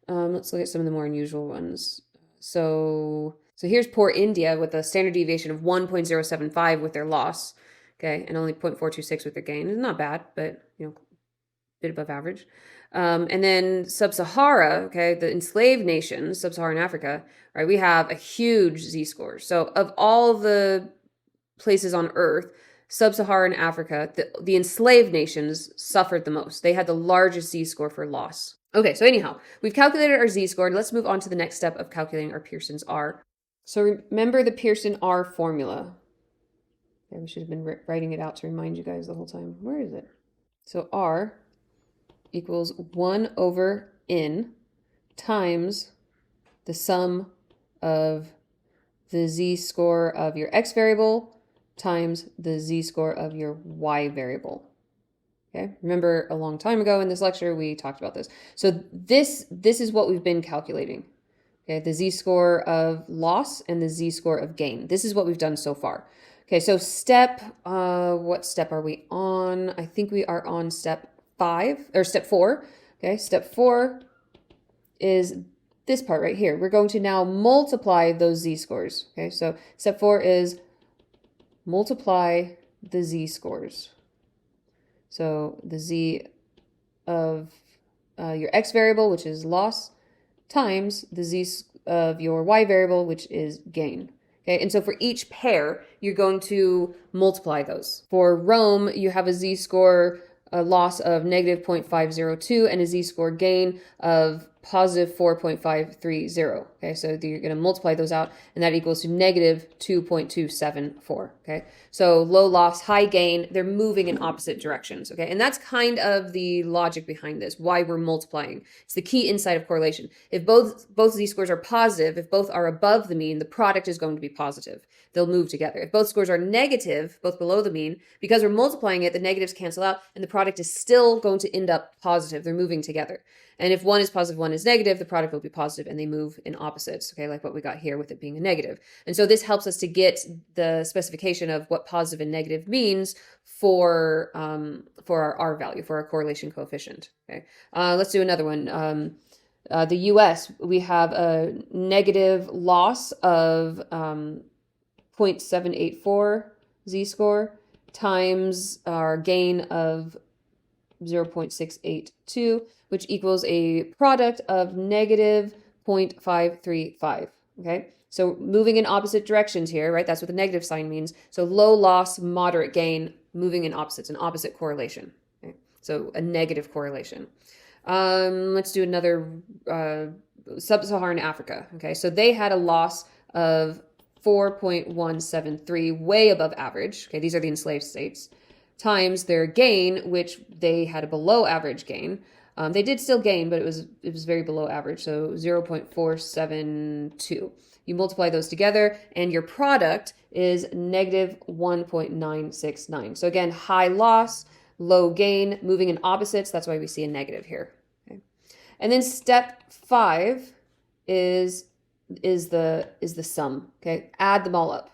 Let's look at some of the more unusual ones. So here's poor India with a standard deviation of 1.075 with their loss, okay, and only 0.426 with their gain. It's not bad, but a bit above average. And then Sub-Sahara, okay, the enslaved nations, Sub-Saharan Africa, right, we have a huge z-score. So of all the places on Earth, Sub-Saharan Africa, the enslaved nations suffered the most. They had the largest z-score for loss. Okay, so anyhow, we've calculated our z-score. Let's move on to the next step of calculating our Pearson's R. So remember the Pearson R formula. Yeah, we should have been writing it out to remind you guys the whole time. Where is it? So R equals 1 over n times the sum of the z-score of your x variable times the z-score of your y variable. Okay, remember a long time ago in this lecture we talked about this. So this is what we've been calculating. Okay, the z-score of loss and the z-score of gain. This is what we've done so far. Okay, so what step are we on? I think we are on step 4. Okay, step 4 is this part right here. We're going to now multiply those z-scores. Okay, so step 4 is multiply the z-scores. So the z of your x variable, which is loss, times the z of your y variable, which is gain. Okay, and so for each pair, you're going to multiply those. For Rome, you have a z-score, a loss of negative 0.502 and a z-score gain of positive 4.530. Okay, so you're going to multiply those out, and that equals to negative 2.274. Okay, so low loss, high gain, they're moving in opposite directions. Okay, and that's kind of the logic behind this, why we're multiplying. It's the key insight of correlation. If both z-scores are positive, if both are above the mean, the product is going to be positive. They'll move together. If both scores are negative, both below the mean, because we're multiplying it, the negatives cancel out, and the product is still going to end up positive. They're moving together. And if one is positive, one is negative, the product will be positive, and they move in opposites, okay, like what we got here with it being a negative. And so this helps us to get the specification of what positive and negative means for our R value, for our correlation coefficient, okay. Let's do another one. The US, we have a negative loss of 0.784 z-score times our gain of 0.682, which equals a product of negative 0.535, okay? So moving in opposite directions here, right? That's what the negative sign means. So low loss, moderate gain, moving in opposites, an opposite correlation, okay? So a negative correlation. Let's do another sub-Saharan Africa, okay? So they had a loss of 4.173, way above average, okay? These are the enslaved states, times their gain, which they had a below average gain. They did still gain, but it was very below average, so 0.472. You multiply those together, and your product is negative 1.969. So again, high loss, low gain, moving in opposites. That's why we see a negative here. Okay. And then step 5 is the sum. Okay, add them all up.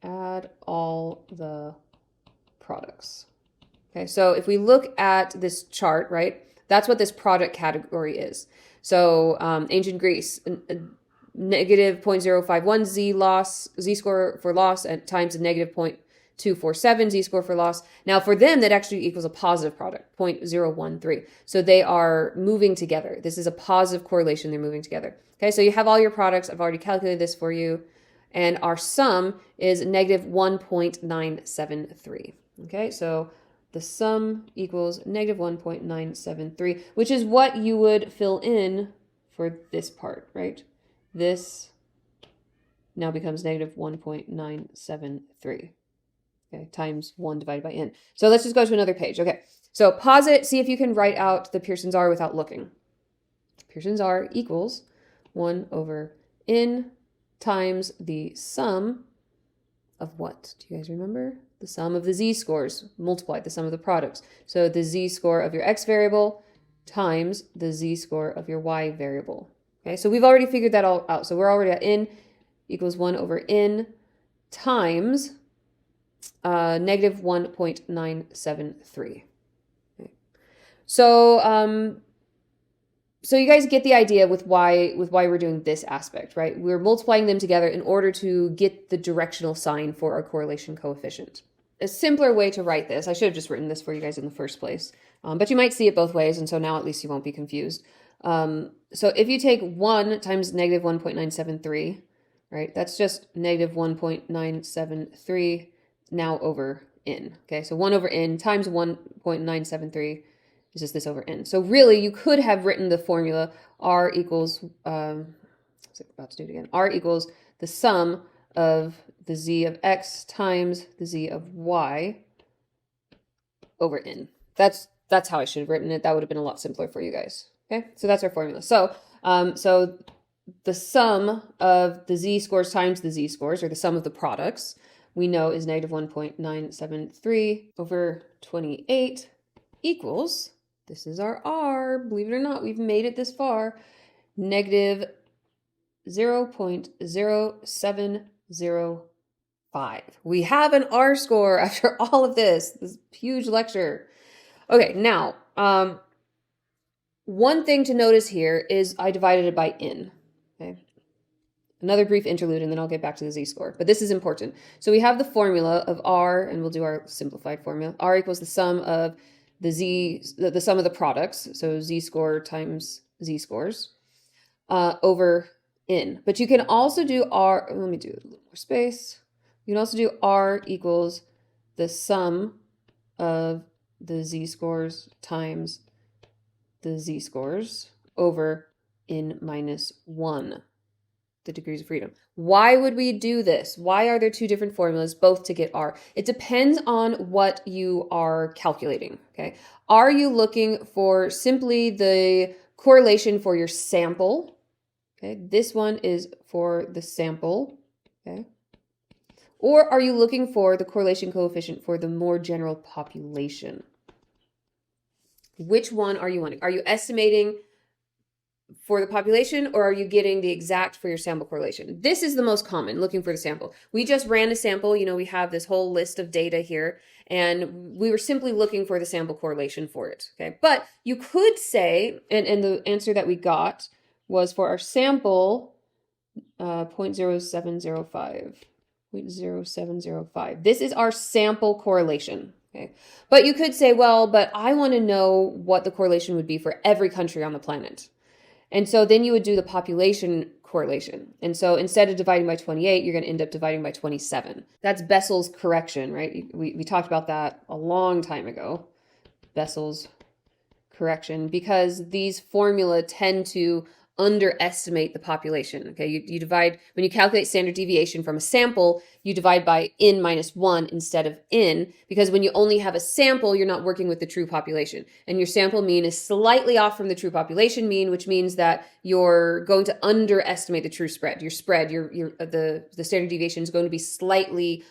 Add all the products. Okay, so if we look at this chart, right, that's what this product category is. So ancient Greece, negative 0.051 z-score for loss at times a negative 0.247 z-score for loss. Now for them, that actually equals a positive product, 0.013. So they are moving together. This is a positive correlation. They're moving together. Okay, so you have all your products. I've already calculated this for you. And our sum is negative 1.973. Okay, so the sum equals negative 1.973, which is what you would fill in for this part, right? This now becomes negative 1.973, okay, times 1 divided by n. So let's just go to another page. Okay, so pause it, see if you can write out the Pearsons R without looking. Pearsons R equals 1 over n times the sum of what? Do you guys remember? The sum of the z-scores multiplied the sum of the products. So the z-score of your x variable times the z-score of your y variable. Okay, so we've already figured that all out. So we're already at n equals 1 over n times negative 1.973. Okay. So you guys get the idea with why we're doing this aspect, right? We're multiplying them together in order to get the directional sign for our correlation coefficient. A simpler way to write this, I should have just written this for you guys in the first place, but you might see it both ways, and so now at least you won't be confused. So if you take 1 times negative 1.973, right, that's just negative 1.973 now over n, okay? So 1 over n times 1.973 is just this over n. So really, you could have written the formula R equals, I was about to do it again, R equals the sum of the z of x times the z of y over n. That's how I should have written it. That would have been a lot simpler for you guys. Okay, so that's our formula. So the sum of the z-scores times the z-scores, or the sum of the products, we know is negative 1.973 over 28 equals, this is our R, believe it or not, we've made it this far, negative 0.0705. We have an R score after all of this huge lecture. Okay, now, one thing to notice here is I divided it by n, okay? Another brief interlude, and then I'll get back to the z-score, but this is important. So we have the formula of R, and we'll do our simplified formula. R equals the sum of the sum of the products, so z-score times z-scores, over n. But you can also do R, let me do a little more space. You can also do R equals the sum of the z-scores times the z-scores over n minus 1, the degrees of freedom. Why would we do this? Why are there two different formulas, both to get R? It depends on what you are calculating, okay? Are you looking for simply the correlation for your sample? Okay, this one is for the sample, okay? Or are you looking for the correlation coefficient for the more general population? Which one are you wanting? Are you estimating for the population, or are you getting the exact for your sample correlation? This is the most common, looking for the sample. We just ran a sample, we have this whole list of data here, and we were simply looking for the sample correlation for it, okay? But you could say, and the answer that we got was for our sample, 0.0705. 0.0705. This is our sample correlation, okay? But you could say, well, but I want to know what the correlation would be for every country on the planet. And so then you would do the population correlation. And so instead of dividing by 28, you're going to end up dividing by 27. That's Bessel's correction, right? We talked about that a long time ago, Bessel's correction, because these formula tend to underestimate the population. Okay, you divide, when you calculate standard deviation from a sample, you divide by n minus 1 instead of n, because when you only have a sample, you're not working with the true population. And your sample mean is slightly off from the true population mean, which means that you're going to underestimate the true spread. Your spread, the standard deviation is going to be slightly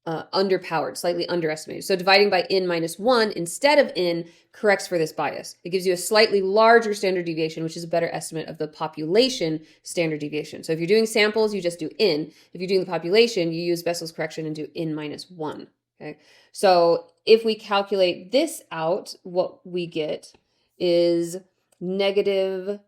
underpowered, slightly underestimated. So dividing by n minus 1 instead of n corrects for this bias. It gives you a slightly larger standard deviation, which is a better estimate of the population standard deviation. So if you're doing samples, you just do n. If you're doing the population, you use Bessel's correction and do n minus 1. Okay. So if we calculate this out, what we get is negative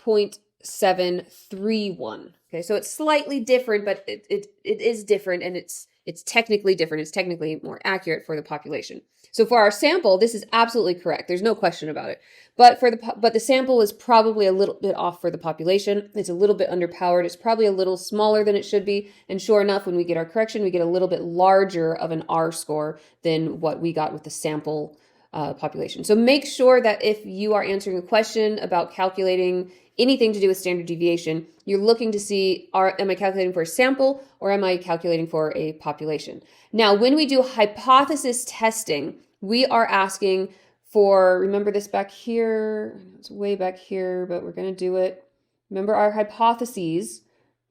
0.731. Okay. So it's slightly different, but it is different, and it's technically different. It's technically more accurate for the population. So for our sample, this is absolutely correct. There's no question about it. But the sample is probably a little bit off for the population. It's a little bit underpowered. It's probably a little smaller than it should be. And sure enough, when we get our correction, we get a little bit larger of an R score than what we got with the sample population. So make sure that if you are answering a question about calculating anything to do with standard deviation, you're looking to see, am I calculating for a sample or am I calculating for a population? Now, when we do hypothesis testing, we are asking for, remember this back here, it's way back here, but we're going to do it. Remember our hypotheses,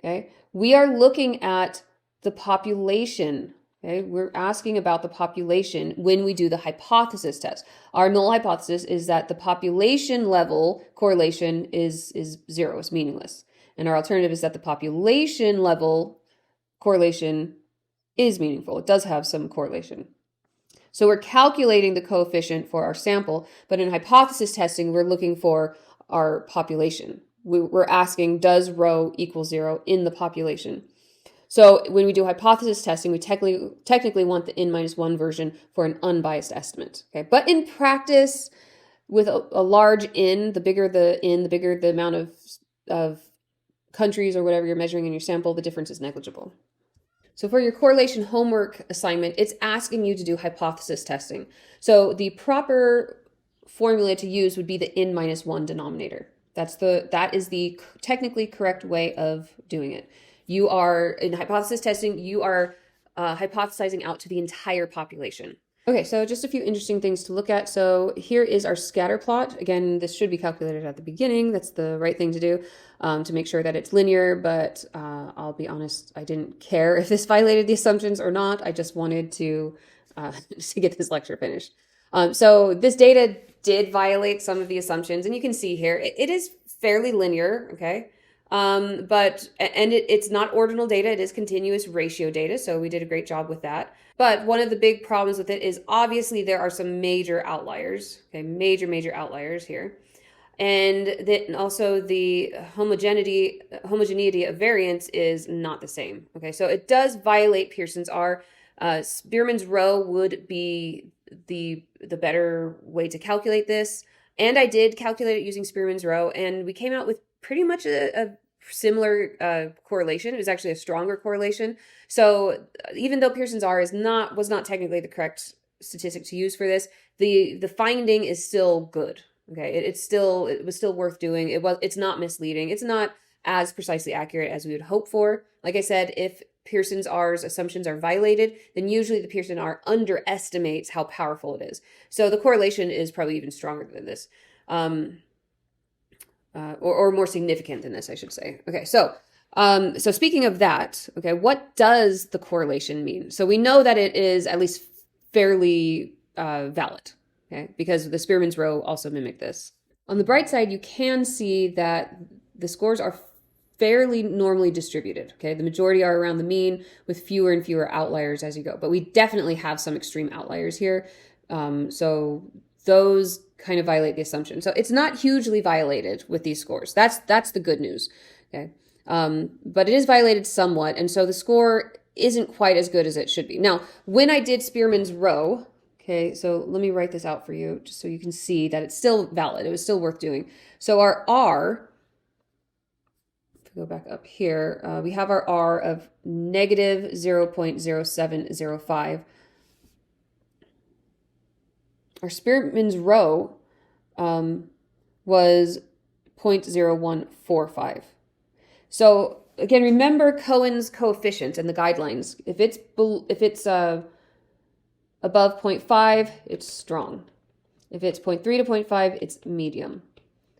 okay? We are looking at the population. Okay, we're asking about the population when we do the hypothesis test. Our null hypothesis is that the population level correlation is 0, it's meaningless. And our alternative is that the population level correlation is meaningful. It does have some correlation. So we're calculating the coefficient for our sample, but in hypothesis testing, we're looking for our population. We're asking, does rho equal 0 in the population? So when we do hypothesis testing, we technically want the n minus 1 version for an unbiased estimate. Okay, but in practice, with a large n, the bigger the n, the bigger the amount of countries or whatever you're measuring in your sample, the difference is negligible. So for your correlation homework assignment, it's asking you to do hypothesis testing. So the proper formula to use would be the n minus 1 denominator. That is the technically correct way of doing it. You are, in hypothesis testing, you are hypothesizing out to the entire population. Okay, so just a few interesting things to look at. So here is our scatter plot. Again, this should be calculated at the beginning. That's the right thing to do to make sure that it's linear, but I'll be honest, I didn't care if this violated the assumptions or not. I just wanted to get this lecture finished. So this data did violate some of the assumptions, and you can see here, it is fairly linear, okay? It's not ordinal data, it is continuous ratio data, so we did a great job with that. But one of the big problems with it is obviously there are some major outliers, okay, major outliers here. And also the homogeneity of variance is not the same, okay? So it does violate Pearson's R. Spearman's rho would be the better way to calculate this. And I did calculate it using Spearman's rho, and we came out with pretty much a similar correlation. It was actually a stronger correlation. So even though Pearson's R was not technically the correct statistic to use for this, the finding is still good. Okay, it was still worth doing. It's not misleading. It's not as precisely accurate as we would hope for. Like I said, if Pearson's R's assumptions are violated, then usually the Pearson R underestimates how powerful it is. So the correlation is probably even stronger than this. Or more significant than this, I should say. Okay, so speaking of that, okay, what does the correlation mean? So we know that it is at least fairly valid. okay? Because the Spearman's Row also mimic this. On the bright side, you can see that the scores are fairly normally distributed, okay? The majority are around the mean with fewer and fewer outliers as you go. But we definitely have some extreme outliers here. So those kind of violate the assumption. So it's not hugely violated with these scores. That's the good news, okay? But it is violated somewhat, and so the score isn't quite as good as it should be. Now, when I did Spearman's Row, okay, so let me write this out for you just so you can see that it's still valid. It was still worth doing. So our R, if we go back up here, we have our R of negative 0.0705. Our Spearman's Row was 0.0145. So again, remember Cohen's coefficient and the guidelines. If it's above 0.5, it's strong. If it's 0.3 to 0.5, it's medium.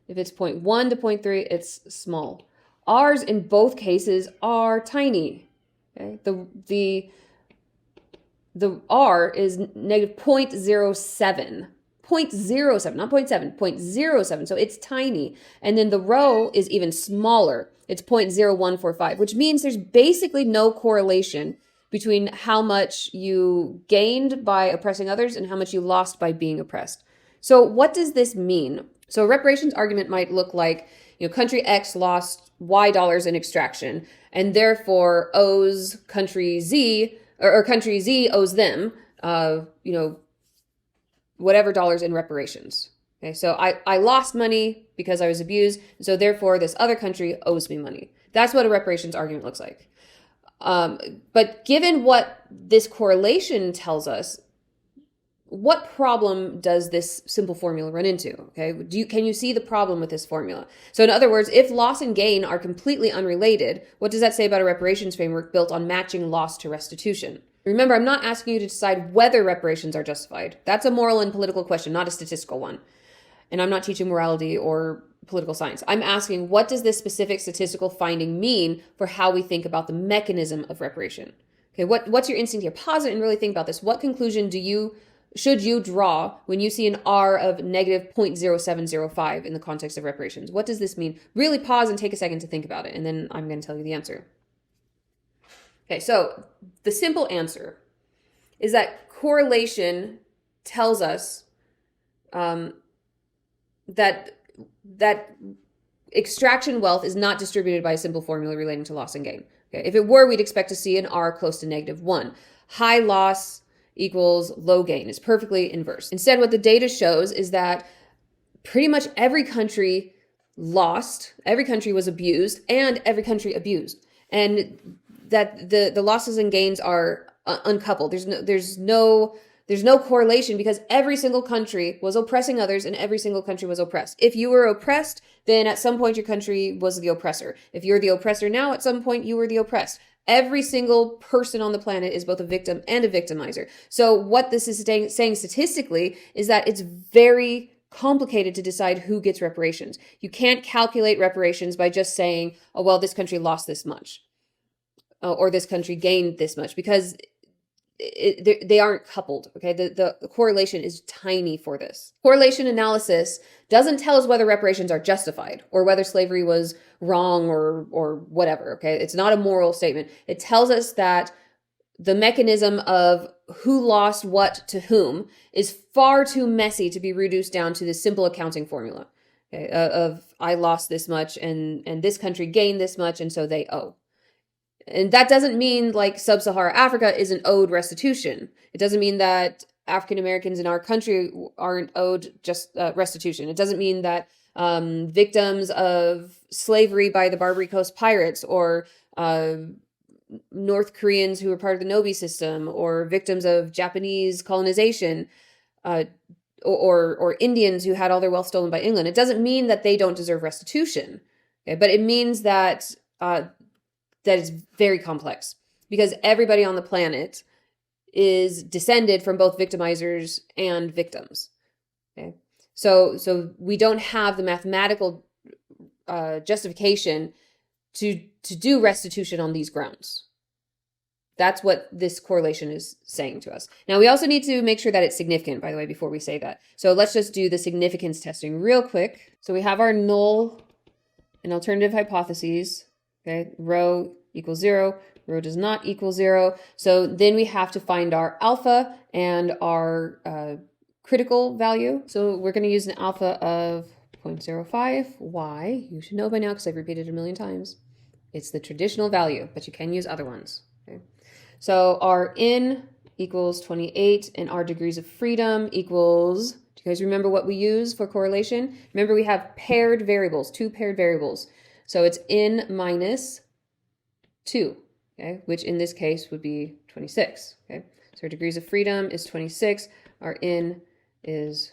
If it's 0.1 to 0.3, it's small. R's in both cases are tiny. Okay? The R is negative 0.07. 0.07, not 0.7, 0.07. So it's tiny. And then the row is even smaller. It's 0.0145, which means there's basically no correlation between how much you gained by oppressing others and how much you lost by being oppressed. So what does this mean? So a reparations argument might look like, country X lost Y dollars in extraction and therefore owes country Z, or country Z owes them, whatever dollars in reparations. Okay, so I lost money because I was abused, and so therefore this other country owes me money. That's what a reparations argument looks like. But given what this correlation tells us, what problem does this simple formula run into? Okay, can you see the problem with this formula? So in other words, if loss and gain are completely unrelated, what does that say about a reparations framework built on matching loss to restitution? Remember, I'm not asking you to decide whether reparations are justified. That's a moral and political question, not a statistical one. And I'm not teaching morality or political science. I'm asking, what does this specific statistical finding mean for how we think about the mechanism of reparation? Okay, what's your instinct here? Pause it and really think about this. What conclusion should you draw when you see an R of negative 0.0705 in the context of reparations? What does this mean? Really pause and take a second to think about it, and then I'm going to tell you the answer. Okay, so the simple answer is that correlation tells us that extraction wealth is not distributed by a simple formula relating to loss and gain. Okay, if it were, we'd expect to see an R close to -1. High loss equals low gain. It's perfectly inverse. Instead, what the data shows is that pretty much every country lost, every country was abused, and every country abused. And that the losses and gains are uncoupled. There's no correlation because every single country was oppressing others and every single country was oppressed. If you were oppressed, then at some point your country was the oppressor. If you're the oppressor now, at some point you were the oppressed. Every single person on the planet is both a victim and a victimizer. So what this is saying statistically is that it's very complicated to decide who gets reparations. You can't calculate reparations by just saying, oh, well, this country lost this much, or this country gained this much, because they aren't coupled. Okay, the correlation is tiny for this. Correlation analysis doesn't tell us whether reparations are justified or whether slavery was wrong or whatever. Okay, it's not a moral statement. It tells us that the mechanism of who lost what to whom is far too messy to be reduced down to this simple accounting formula. Okay, of I lost this much and this country gained this much, and so they owe. And that doesn't mean like sub-Saharan Africa isn't owed restitution. It doesn't mean that African Americans in our country aren't owed just restitution. It doesn't mean that victims of slavery by the Barbary Coast pirates or North Koreans who were part of the Nobi system or victims of Japanese colonization or Indians who had all their wealth stolen by England. It doesn't mean that they don't deserve restitution. Okay? But it means that that is very complex because everybody on the planet is descended from both victimizers and victims. Okay, so we don't have the mathematical justification to do restitution on these grounds. That's what this correlation is saying to us. Now, we also need to make sure that it's significant, by the way, before we say that. So let's just do the significance testing real quick. So we have our null and alternative hypotheses. Okay, rho equals 0, rho does not equal 0. So then we have to find our alpha and our critical value. So we're going to use an alpha of 0.05. Why? You should know by now because I've repeated it a million times. It's the traditional value, but you can use other ones. Okay. So our n equals 28 and our degrees of freedom equals, do you guys remember what we use for correlation? Remember we have paired variables, 2 paired variables. So it's n minus 2, okay, which in this case would be 26. Okay, so our degrees of freedom is 26, our n is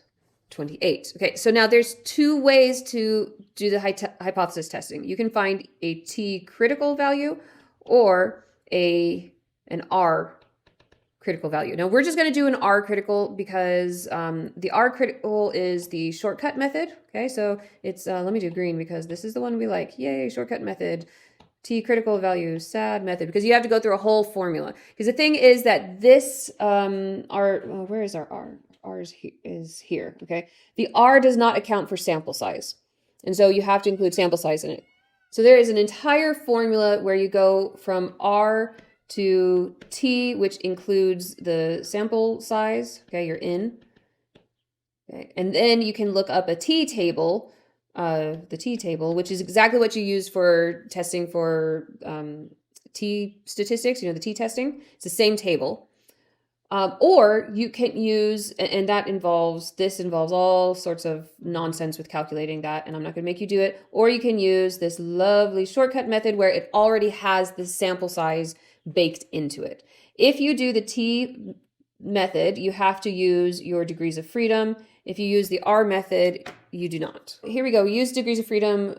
28. Okay, so now there's 2 ways to do the hypothesis testing. You can find a t critical value or an r critical value. Now we're just going to do an r critical because the r critical is the shortcut method. Okay, so it's let me do green because this is the one we like. Yay, shortcut method. T critical value, sad method, because you have to go through a whole formula. Because the thing is that this where is our r? R is here. Okay, the r does not account for sample size, and so you have to include sample size in it. So there is an entire formula where you go from r to t, which includes the sample size. Okay, you're in. Okay, and then you can look up a t table. The t table, which is exactly what you use for testing for t statistics, the t testing. It's the same table. Or you can use, and this involves all sorts of nonsense with calculating that, and I'm not going to make you do it. Or you can use this lovely shortcut method where it already has the sample size baked into it. If you do the t method, you have to use your degrees of freedom. If you use the R method, you do not. Here we go. Use degrees of freedom,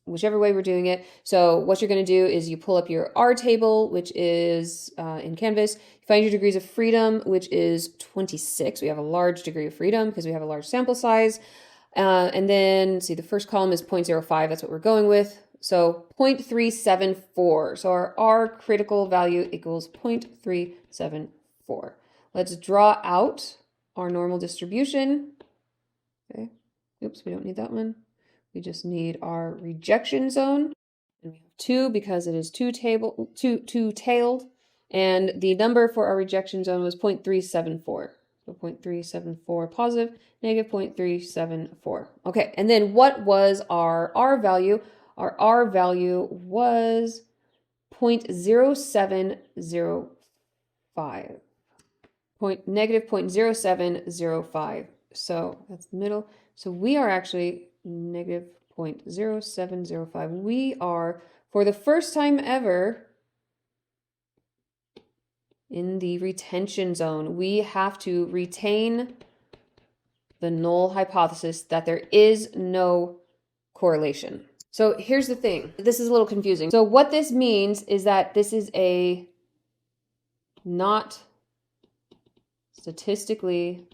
whichever way we're doing it. So what you're going to do is you pull up your R table, which is in Canvas. You find your degrees of freedom, which is 26. We have a large degree of freedom because we have a large sample size. And then, see, the first column is 0.05. That's what we're going with. So 0.374. So our R critical value equals 0.374. Let's draw out our normal distribution. Okay. Oops, we don't need that one. We just need our rejection zone. And we have 2 because it is two-tailed. And the number for our rejection zone was 0.374. So 0.374 positive, negative 0.374. Okay, and then what was our R value? Our R value was 0.0705. Negative 0.0705. So that's the middle. So we are actually negative 0.0705. We are, for the first time ever, in the retention zone. We have to retain the null hypothesis that there is no correlation. So here's the thing. This is a little confusing. So what this means is that this is a not statistically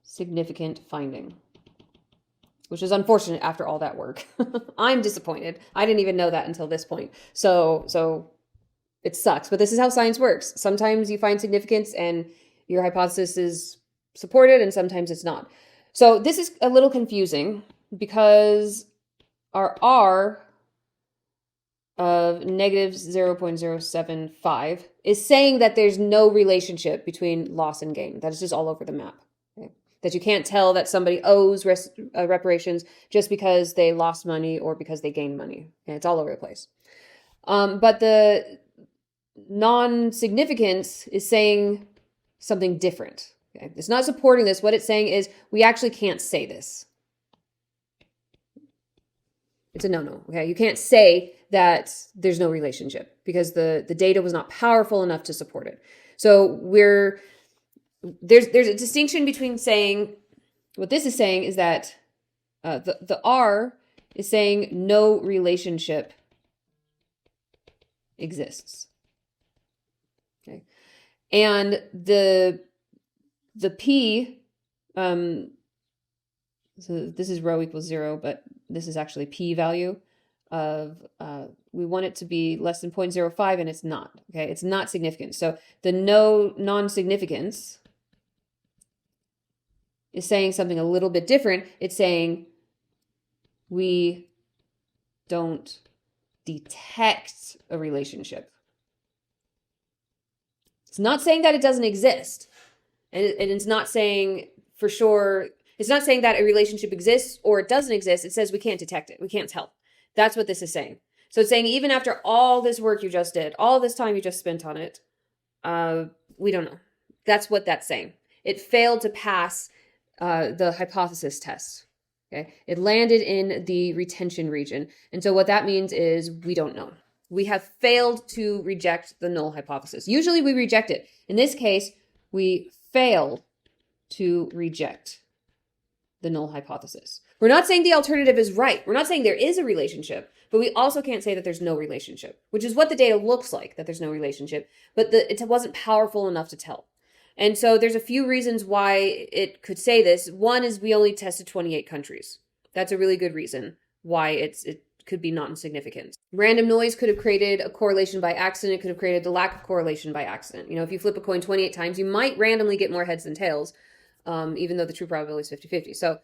significant finding, which is unfortunate after all that work. I'm disappointed. I didn't even know that until this point. So it sucks, but this is how science works. Sometimes you find significance and your hypothesis is supported, and sometimes it's not. So this is a little confusing because our R of negative 0.075 is saying that there's no relationship between loss and gain. That is just all over the map. Okay? That you can't tell that somebody owes reparations just because they lost money or because they gained money. Okay? It's all over the place. But the non-significance is saying something different. Okay? It's not supporting this. What it's saying is we actually can't say this. It's a no-no. Okay, you can't say that there's no relationship because the data was not powerful enough to support it. So there's a distinction between saying what this is saying is that the R is saying no relationship exists. Okay, and the P, so this is rho equals 0, but this is actually P value. of, we want it to be less than 0.05 and it's not, okay? It's not significant. So the no non-significance is saying something a little bit different. It's saying we don't detect a relationship. It's not saying that it doesn't exist. And it's not saying for sure, it's not saying that a relationship exists or it doesn't exist. It says we can't detect it. We can't tell. That's what this is saying. So it's saying even after all this work you just did, all this time you just spent on it, we don't know. That's what that's saying. It failed to pass the hypothesis test. Okay, it landed in the retention region. And so what that means is we don't know. We have failed to reject the null hypothesis. Usually we reject it. In this case, we failed to reject the null hypothesis. We're not saying the alternative is right. We're not saying there is a relationship, but we also can't say that there's no relationship, which is what the data looks like, that there's no relationship, but it wasn't powerful enough to tell. And so there's a few reasons why it could say this. One is we only tested 28 countries. That's a really good reason why it could be not insignificant. Random noise could have created a correlation by accident. It could have created the lack of correlation by accident. You know, if you flip a coin 28 times, you might randomly get more heads than tails, even though the true probability is 50-50. So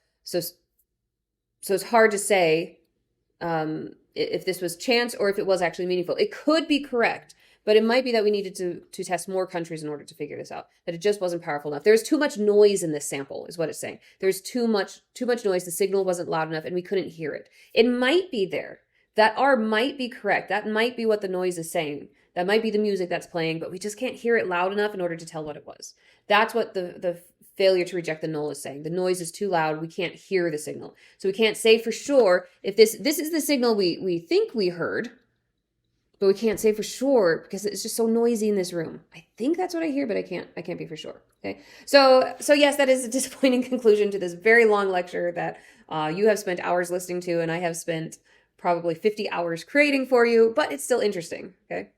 it's hard to say if this was chance or if it was actually meaningful. It could be correct, but it might be that we needed to test more countries in order to figure this out, that it just wasn't powerful enough. There's too much noise in this sample is what it's saying. There's too much noise. The signal wasn't loud enough and we couldn't hear it. It might be there. That R might be correct. That might be what the noise is saying. That might be the music that's playing, but we just can't hear it loud enough in order to tell what it was. That's what the failure to reject the null is saying. The noise is too loud. We can't hear the signal. So we can't say for sure if this is the signal we think we heard, but we can't say for sure because it's just so noisy in this room. I think that's what I hear, but I can't be for sure. Okay. So yes, that is a disappointing conclusion to this very long lecture that you have spent hours listening to, and I have spent probably 50 hours creating for you, but it's still interesting. Okay.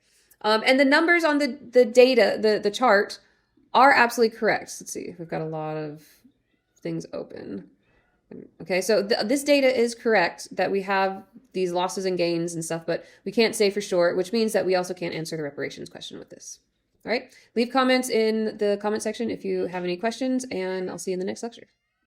And the numbers on the data, the chart are absolutely correct. Let's see. We've got a lot of things open. Okay, so this data is correct that we have these losses and gains and stuff, but we can't say for sure, which means that we also can't answer the reparations question with this. All right, leave comments in the comment section if you have any questions, and I'll see you in the next lecture.